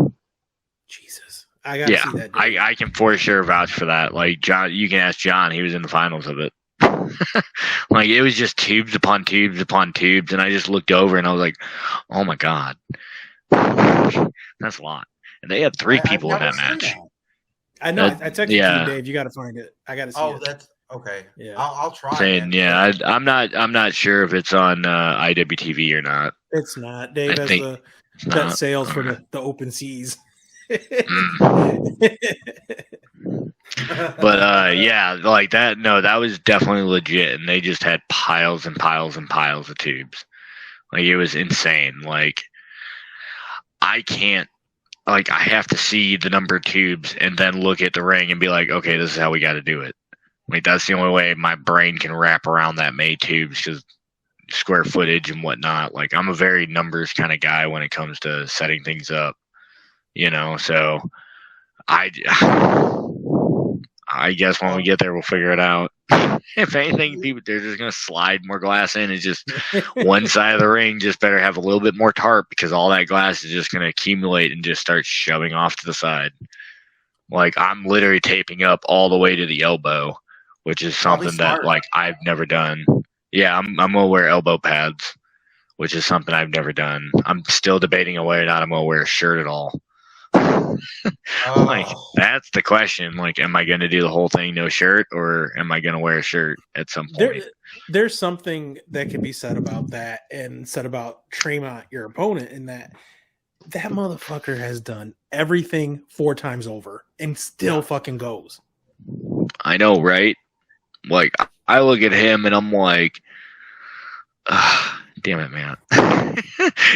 Jesus, I gotta see that. I can for sure vouch for that. Like John, you can ask John. He was in the finals of it. Like it was just tubes upon tubes upon tubes, and I just looked over and I was like, "Oh my god, that's a lot." And they had 3 people in that match. I know. I texted you, Dave. You got to find it. I got to see it. Oh, that's okay. Yeah, I'll try. I'm not sure if it's on IWTV or not. It's not. Dave has that sales for the open seas. But yeah, like that. No, that was definitely legit, and they just had piles and piles and piles of tubes. Like it was insane. Like I can't. Like I have to see the number of tubes and then look at the ring and be like, okay, this is how we got to do it. Like that's the only way my brain can wrap around that many tubes because square footage and whatnot. Like I'm a very numbers kind of guy when it comes to setting things up. You know, so I guess when we get there, we'll figure it out. If anything, they're just going to slide more glass in. It's just one side of the ring just better have a little bit more tarp because all that glass is just going to accumulate and just start shoving off to the side. Like I'm literally taping up all the way to the elbow, which is something that like I've never done. Yeah, I'm going to wear elbow pads, which is something I've never done. I'm still debating on whether or not I'm going to wear a shirt at all. Like that's the question. Like, am I going to do the whole thing no shirt, or am I going to wear a shirt at some point? There's something that can be said about that, and said about Tremont, your opponent, in that motherfucker has done everything 4 times over and still fucking goes. I know, right? Like, I look at him and I'm like, damn it, man.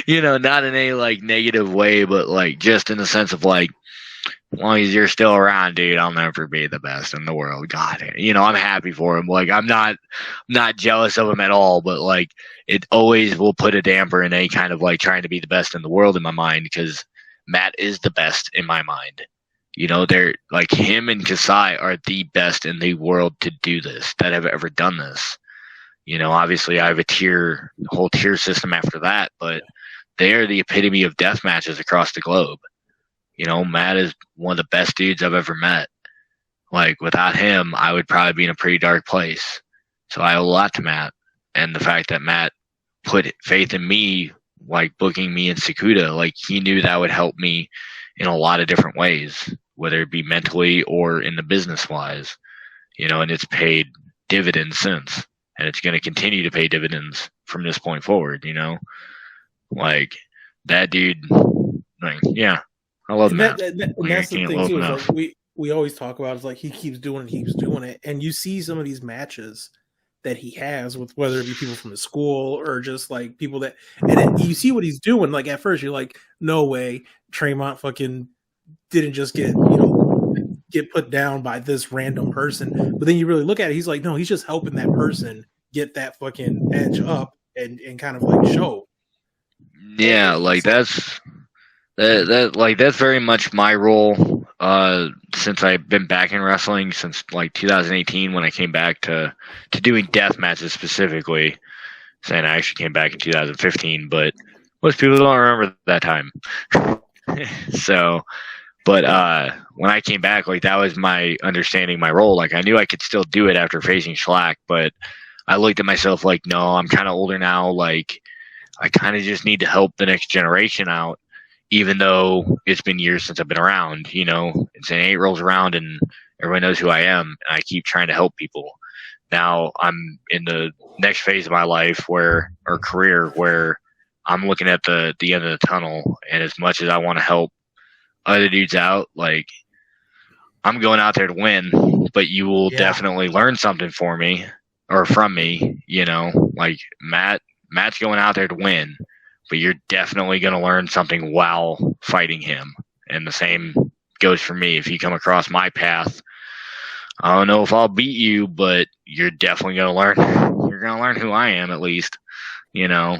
You know, not in any like negative way, but like just in the sense of like, as long as you're still around, dude, I'll never be the best in the world. God, you know, I'm happy for him. Like, I'm not jealous of him at all, but like, it always will put a damper in any kind of like trying to be the best in the world in my mind, because Matt is the best in my mind. You know, they're like him and Kasai are the best in the world to do this, that have ever done this. You know, obviously I have a whole tier system after that, but they are the epitome of death matches across the globe. You know, Matt is one of the best dudes I've ever met. Like, without him, I would probably be in a pretty dark place. So I owe a lot to Matt. And the fact that Matt put faith in me, like booking me in Sakuda, like he knew that would help me in a lot of different ways, whether it be mentally or in the business wise, you know, and it's paid dividends since, and it's going to continue to pay dividends from this point forward, you know, like that dude, like, yeah, I love Matt. And that's the thing too. Is like we always talk about is like he keeps doing it, and you see some of these matches that he has with whether it be people from his school or just like people that, and you see what he's doing. Like at first you're like, no way, Tremont fucking didn't just get put down by this random person. But then you really look at it, he's like, no, he's just helping that person get that fucking edge up and kind of like show. Yeah, like that's very much my role since I've been back in wrestling since like 2018 when I came back to doing death matches specifically. Saying I actually came back in 2015, but most people don't remember that time. So, but when I came back, like that was my understanding, my role. Like I knew I could still do it after facing Schlack, but I looked at myself like, no, I'm kind of older now. Like I kind of just need to help the next generation out. even though it's been years since I've been around. You know, it's an 8 rolls around and everyone knows who I am, and I keep trying to help people. Now I'm in the next phase of my life or career where I'm looking at the end of the tunnel, and as much as I want to help other dudes out, like I'm going out there to win, but you will definitely learn something from me, you know, like Matt's going out there to win, but you're definitely going to learn something while fighting him. And the same goes for me. If you come across my path, I don't know if I'll beat you, but you're definitely going to learn. You're going to learn who I am, at least, you know.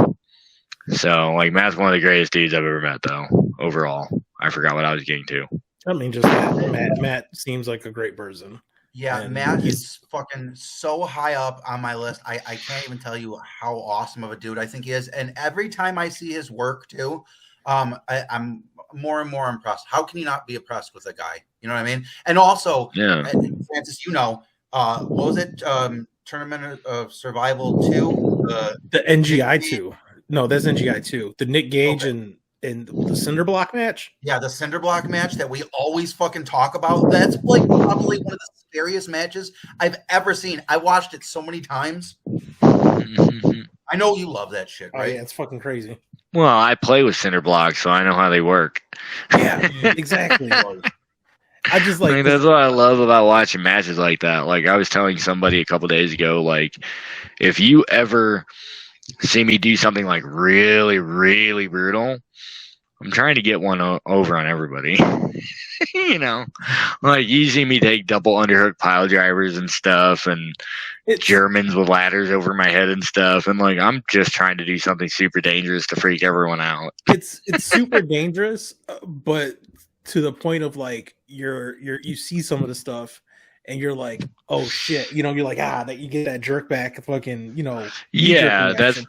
So, like, Matt's one of the greatest dudes I've ever met, though, overall. I forgot what I was getting to. I mean, just Matt seems like a great person. Yeah, and Matt is fucking so high up on my list. I can't even tell you how awesome of a dude I think he is. And every time I see his work, too, I'm more and more impressed. How can you not be impressed with a guy? You know what I mean? And also, Francis, you know, what was it? Tournament of Survival 2? The NGI 2. No, that's NGI 2. The Nick Gage and the Cinder Block match. Yeah, the Cinder Block match that we always fucking talk about. That's like probably one of the scariest matches I've ever seen. I watched it so many times. I know you love that shit, right? Oh, yeah, it's fucking crazy. Well, I play with Cinder Blocks, so I know how they work. Yeah, exactly. I just like that's what I love about watching matches like that. Like I was telling somebody a couple days ago, like if you ever see me do something like really, really brutal, I'm trying to get one over on everybody. You know, like you see me take double underhook pile drivers and stuff, and Germans with ladders over my head and stuff, and like I'm just trying to do something super dangerous to freak everyone out. It's super dangerous, but to the point of like you see some of the stuff and you're like, oh shit, you know, you're like that you get that jerk back fucking, you know. Yeah, that's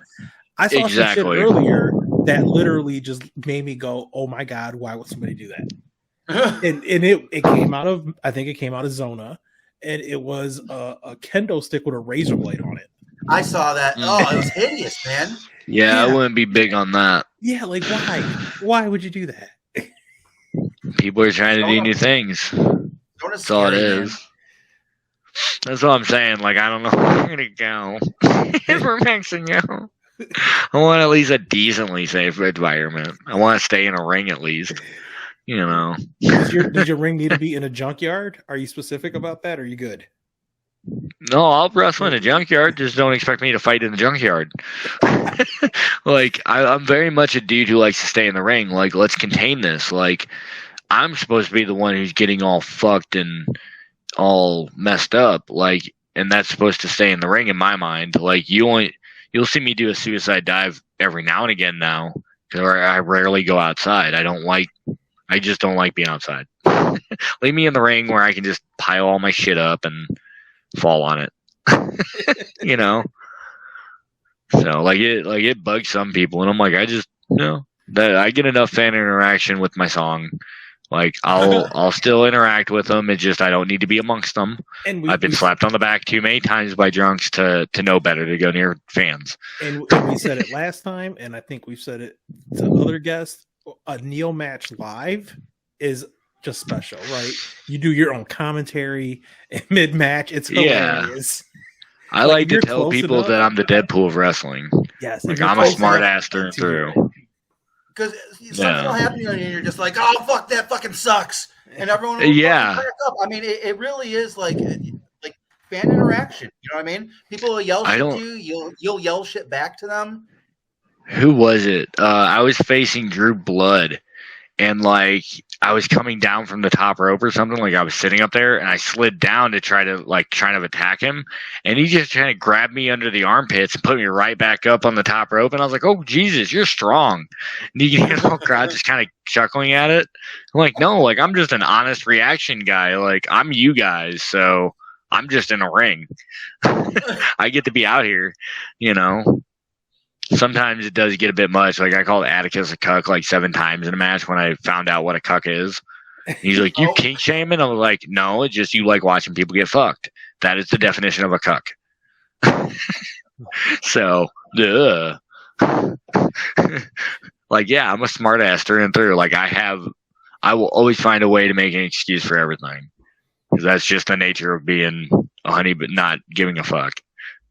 I saw some shit earlier that literally just made me go, oh my god, why would somebody do that? and it came out of, I think it came out of Zona, and it was a kendo stick with a razor blade on it. I saw that. Oh, it was hideous, man. Yeah, I wouldn't be big on that. Yeah, like why would you do that? People are trying to do new things. That's all it is. Man. That's what I'm saying. Like, I don't know where we're going to go if we're maxing out. I want at least a decently safe environment. I want to stay in a ring at least. You know. Does your ring need to be in a junkyard? Are you specific about that? Or are you good? No, I'll wrestle in a junkyard. Just don't expect me to fight in the junkyard. Like, I'm very much a dude who likes to stay in the ring. Like, let's contain this. Like, I'm supposed to be the one who's getting all fucked and all messed up. Like, and that's supposed to stay in the ring in my mind. Like, you'll see me do a suicide dive every now and again now, because I rarely go outside. I just don't like being outside. Leave me in the ring where I can just pile all my shit up and fall on it. You know? So like it bugs some people, and I'm like, I just that I get enough fan interaction with my song. Like I'll still interact with them. It's just I don't need to be amongst them. And I've been slapped on the back too many times by drunks to know better to go near fans. And we said it last time, and I think we've said it to other guests. A Neil match live is just special, right? You do your own commentary mid match. It's hilarious. I like to tell people that I'm the Deadpool of wrestling. Yes, like I'm a smart ass through and through. Because something will happen and you're just like, oh fuck, that fucking sucks, and everyone will crack up. I mean, it really is like fan interaction. You know what I mean? People will yell shit to you. You'll yell shit back to them. Who was it? I was facing Drew Blood, and like I was coming down from the top rope or something. Like I was sitting up there, and I slid down to try to attack him, and he just kind of grabbed me under the armpits and put me right back up on the top rope. And I was like, "Oh Jesus, you're strong!" And you get the whole crowd just kind of chuckling at it. I'm like, "No, like I'm just an honest reaction guy. Like I'm you guys, so I'm just in a ring. I get to be out here, you know." Sometimes it does get a bit much. Like I called Atticus a cuck like 7 times in a match when I found out what a cuck is. He's like, "You kink shaming?" I was like, "No, it's just you like watching people get fucked. That is the definition of a cuck." So, Like, yeah, I'm a smart ass through and through. Like, I will always find a way to make an excuse for everything. Because that's just the nature of being a honey, but not giving a fuck.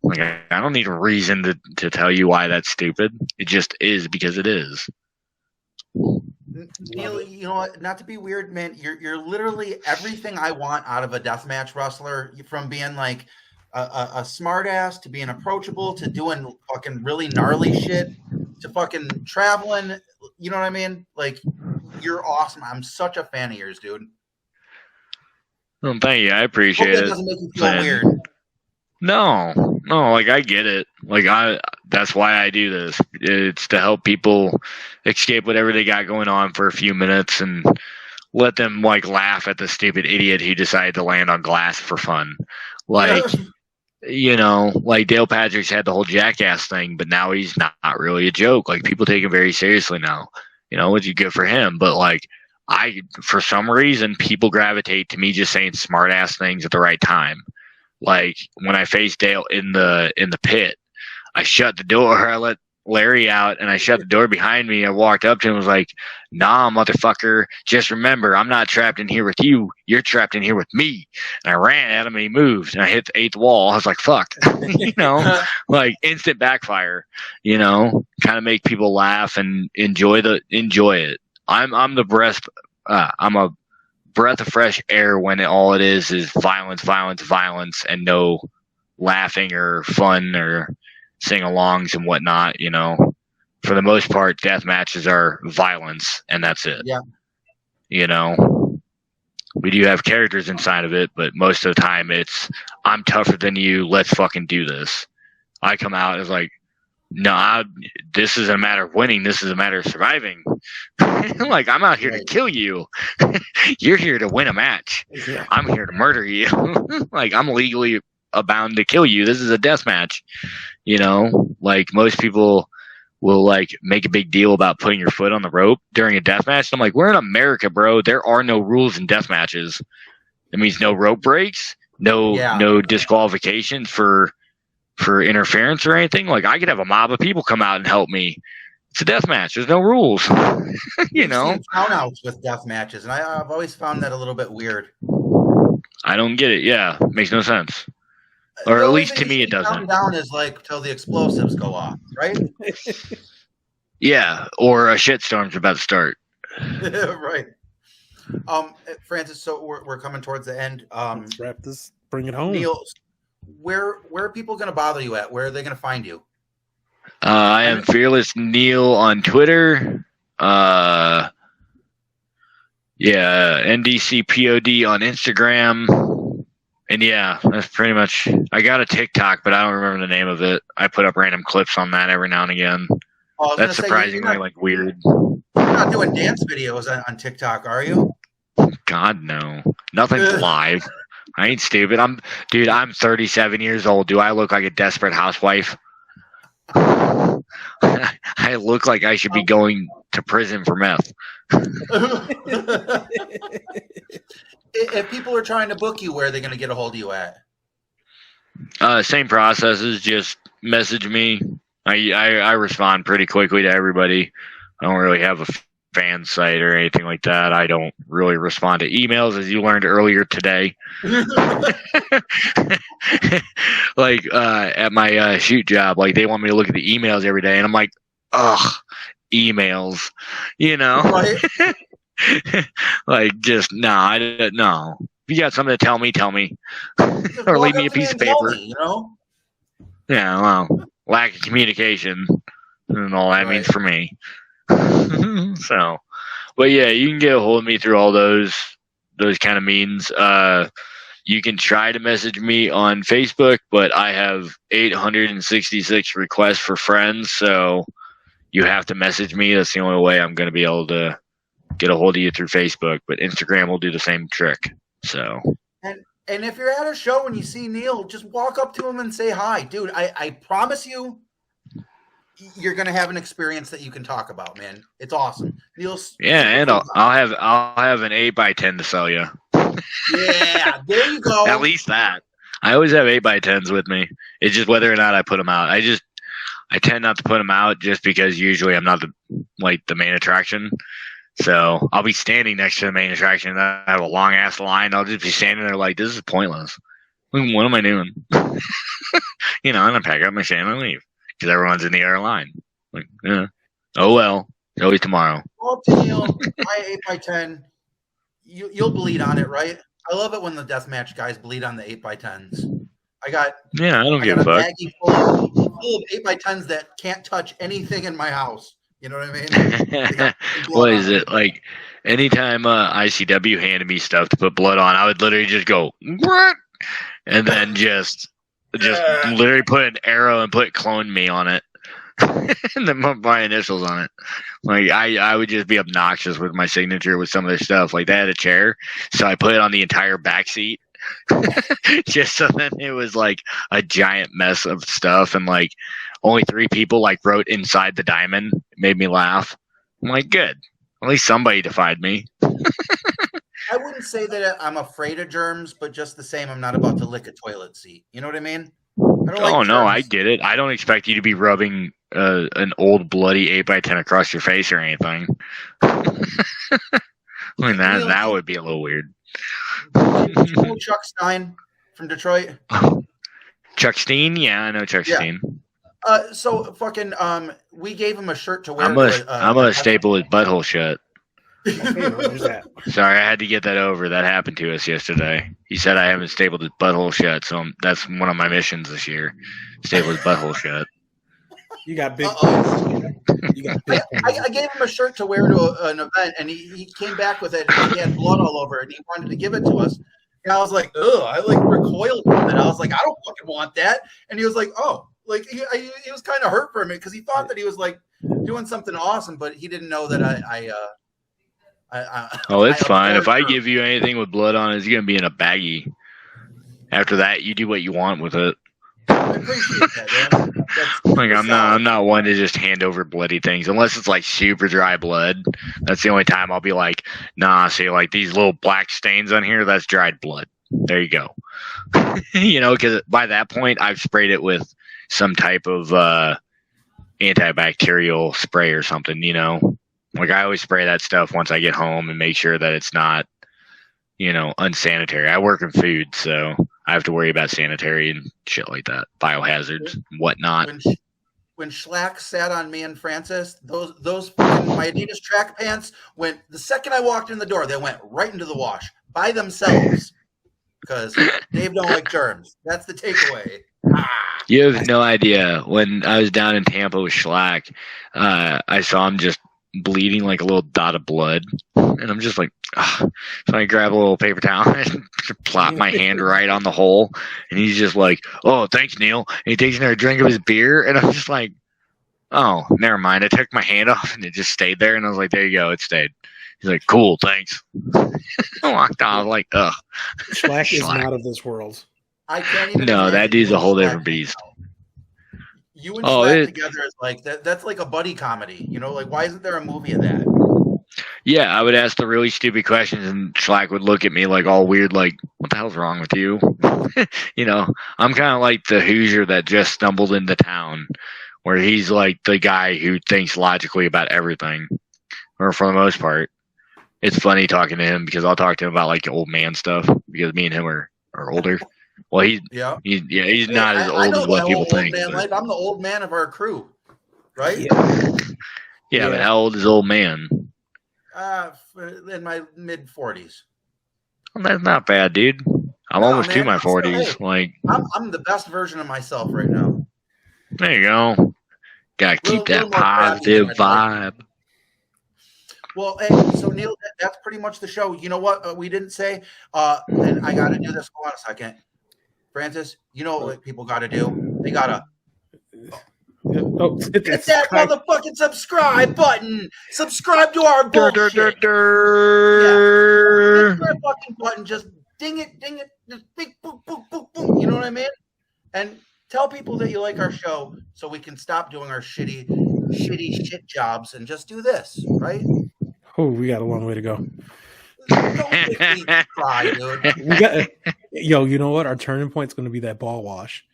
Like, I don't need a reason to tell you why that's stupid. It just is because it is. Neil, you know what? Not to be weird, man. You're literally everything I want out of a deathmatch wrestler. From being like a smart ass to being approachable to doing fucking really gnarly shit to fucking traveling. You know what I mean? Like, you're awesome. I'm such a fan of yours, dude. Well, thank you. I appreciate Hope that it. doesn't make you feel weird. No, like I get it. Like that's why I do this. It's to help people escape whatever they got going on for a few minutes and let them like laugh at the stupid idiot who decided to land on glass for fun. Like, you know, like Dale Patrick's had the whole jackass thing, but now he's not really a joke. Like, people take him very seriously now. You know, which is good for him. But like, for some reason, people gravitate to me just saying smart ass things at the right time. Like, when I faced Dale in the pit, I shut the door. I let Larry out, and I shut the door behind me. I walked up to him and was like, "Nah, motherfucker, just remember, I'm not trapped in here with you. You're trapped in here with me." And I ran at him, and he moved, and I hit the eighth wall. I was like, "Fuck," you know, like instant backfire. You know, kind of make people laugh and enjoy it. I'm a breath of fresh air when all it is violence, and no laughing or fun or sing-alongs and whatnot. You know, for the most part, death matches are violence, and that's it. Yeah. You know, we do have characters inside of it, but most of the time it's, I'm tougher than you. Let's fucking do this. I come out as like, no, this isn't a matter of winning. This is a matter of surviving. Like, I'm out here to kill you. You're here to win a match. Yeah. I'm here to murder you. Like, I'm legally bound to kill you. This is a death match. You know, like, most people will like make a big deal about putting your foot on the rope during a death match. I'm like, we're in America, bro. There are no rules in death matches. That means no rope breaks, no disqualifications for interference or anything. Like, I could have a mob of people come out and help me. It's a death match. There's no rules. You know, countouts with death matches, and I've always found that a little bit weird. I don't get it. Yeah, makes no sense. Or at least to me, it doesn't. Down is like till the explosives go off, right? Yeah, or a shitstorm's about to start. Right. Francis, so we're coming towards the end. Let's wrap this. Bring it home. Neil, where are people going to bother you at? Where are they going to find you? I am Fearless Neil on Twitter. Yeah, NDCPOD on Instagram. And yeah, that's pretty much. I got a TikTok, but I don't remember the name of it. I put up random clips on that every now and again. That's surprisingly weird. You're not doing dance videos on TikTok, are you? God, no. Nothing's live. I ain't stupid. I'm 37 years old. Do I look like a desperate housewife? I look like I should be going to prison for meth. If people are trying to book you, where are they going to get a hold of you at? Same processes. Just message me. I respond pretty quickly to everybody. I don't really have a fan site or anything like that. I don't really respond to emails, as you learned earlier today. Like at my shoot job, like they want me to look at the emails every day, and I'm like, ugh, emails, you know? Right. Like, just no. If you got something to tell me, or leave me a piece of paper. You know? Yeah, well, lack of communication and all that means for me. So, but yeah, you can get a hold of me through all those kind of means. You can try to message me on Facebook, but I have 866 requests for friends, so you have to message me. That's the only way I'm going to be able to get a hold of you through Facebook, but Instagram will do the same trick. So, and if you're at a show and you see Neil, just walk up to him and say hi, dude. I promise you, you're gonna have an experience that you can talk about, man. It's awesome, Neil's. Yeah, and I'll have an 8x10 to sell you. Yeah, there you go. At least that. I always have 8x10s with me. It's just whether or not I put them out. I tend not to put them out just because usually I'm not the main attraction. So I'll be standing next to the main attraction and I have a long ass line. I'll just be standing there like, this is pointless. Like, what am I doing? I'm gonna pack up my shit and leave because everyone's in the other line. Like, oh well, it's always tomorrow. Well, Neil, my 8x10, you'll bleed on it, right? I love it when the deathmatch guys bleed on the 8x10s. I don't give a fuck. Baggie full of 8x10s that can't touch anything in my house. You know what I mean? What is it like? Anytime ICW handed me stuff to put blood on, I would literally just go what, and then just literally put an arrow and put clone me on it, and then put my initials on it. Like I would just be obnoxious with my signature with some of their stuff. Like they had a chair, so I put it on the entire back seat, just so then it was like a giant mess of stuff, and like only 3 people like wrote inside the diamond. It made me laugh. I'm like, good. At least somebody defied me. I wouldn't say that I'm afraid of germs, but just the same, I'm not about to lick a toilet seat. You know what I mean? No, I get it. I don't expect you to be rubbing an old bloody 8x10 across your face or anything. I mean, that would be a little weird. You know Chuck Stein from Detroit? Chuck Steen? Yeah, I know Chuck Steen. So fucking we gave him a shirt to wear. I'm gonna staple his butthole shut. That? Sorry, I had to get that over. That happened to us yesterday. He said I haven't stapled his butthole shut, so that's one of my missions this year. Staple his butthole shut. You got big. I gave him a shirt to wear to an event, and he came back with it. And he had blood all over it, and he wanted to give it to us. And I was like, ugh, I like recoiled from it. I was like, I don't fucking want that. And he was like, oh. Like he was kind of hurt for me because he thought that he was like doing something awesome, but he didn't know that it's fine. If I give you anything with blood on it, it's gonna be in a baggie. After that, you do what you want with it. I appreciate that, man. Like I'm not one to just hand over bloody things unless it's like super dry blood. That's the only time I'll be like, nah. See, like these little black stains on here, that's dried blood. There you go. Because by that point, I've sprayed it with some type of antibacterial spray or something, Like I always spray that stuff once I get home and make sure that it's not, unsanitary. I work in food, so I have to worry about sanitary and shit like that, biohazards and whatnot. When Schlack sat on me and Francis, those my Adidas track pants went, the second I walked in the door, they went right into the wash by themselves because Dave don't like germs. That's the takeaway. You have no idea. When I was down in Tampa with Schlack, I saw him just bleeding like a little dot of blood. And I'm just like, ugh. So I grab a little paper towel and plop my hand right on the hole. And he's just like, oh, thanks, Neil. And he takes another drink of his beer. And I'm just like, oh, never mind. I took my hand off and it just stayed there. And I was like, there you go. It stayed. He's like, cool, thanks. I walked off like, ugh. Schlack is not of this world. I can't even. No, that dude's a whole different beast. You and Schlack together is like that's like a buddy comedy. Like why isn't there a movie of that? Yeah, I would ask the really stupid questions, and Schlack would look at me like all weird, like, "What the hell's wrong with you?" I'm kind of like the Hoosier that just stumbled into town, where he's like the guy who thinks logically about everything, or for the most part. It's funny talking to him because I'll talk to him about like old man stuff because me and him are older. Well, he's not as old as what people think. Like, I'm the old man of our crew, right? Yeah, but how old is old man? In my mid 40s. Well, that's not bad, dude. I'm almost to my 40s. Like I'm the best version of myself right now. There you go. Gotta keep that positive vibe. Well, hey, so Neil, that's pretty much the show. You know what we didn't say? And I got to do this. Hold on a second. Francis, you know what people got to do? They got to hit that motherfucking subscribe button. Subscribe to our bullshit. Yeah. Hit that fucking button. Just ding it. Just big boop, boop, boop, boop. You know what I mean? And tell people that you like our show so we can stop doing our shitty shit jobs and just do this, right? Oh, we got a long way to go. Don't make me cry, dude. You know what? Our turning point is going to be that ball wash.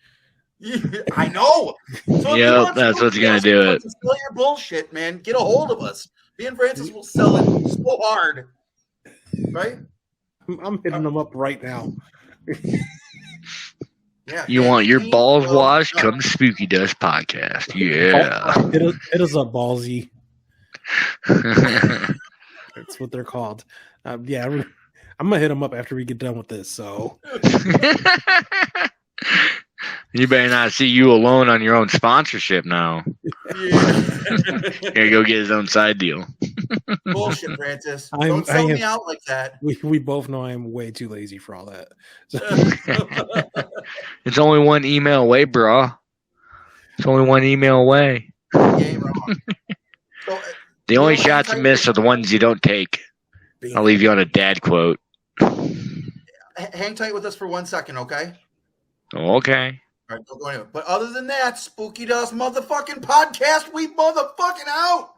I know. So Yep, that's what's gonna do it. Sell your bullshit, man. Get a hold of us. Me and Francis will sell it so hard, right? I'm hitting them up right now. Yeah. You want your balls washed? Come to Spooky Dust Podcast. Yeah. Hit us up, ballsy. That's what they're called. Yeah, I'm gonna hit them up after we get done with this. So you better not see you alone on your own sponsorship now. Gotta go get his own side deal. Bullshit, Francis. Don't sell me out like that. We both know I am way too lazy for all that. So. It's only one email away, bro. It's only one email away. Wrong. So, the only shots you miss are the ones you don't take. I'll leave you on a dad quote. Hang tight with us for 1 second, okay? Okay. All right, don't go anywhere. But other than that, Spooky Dust motherfucking podcast, we motherfucking out.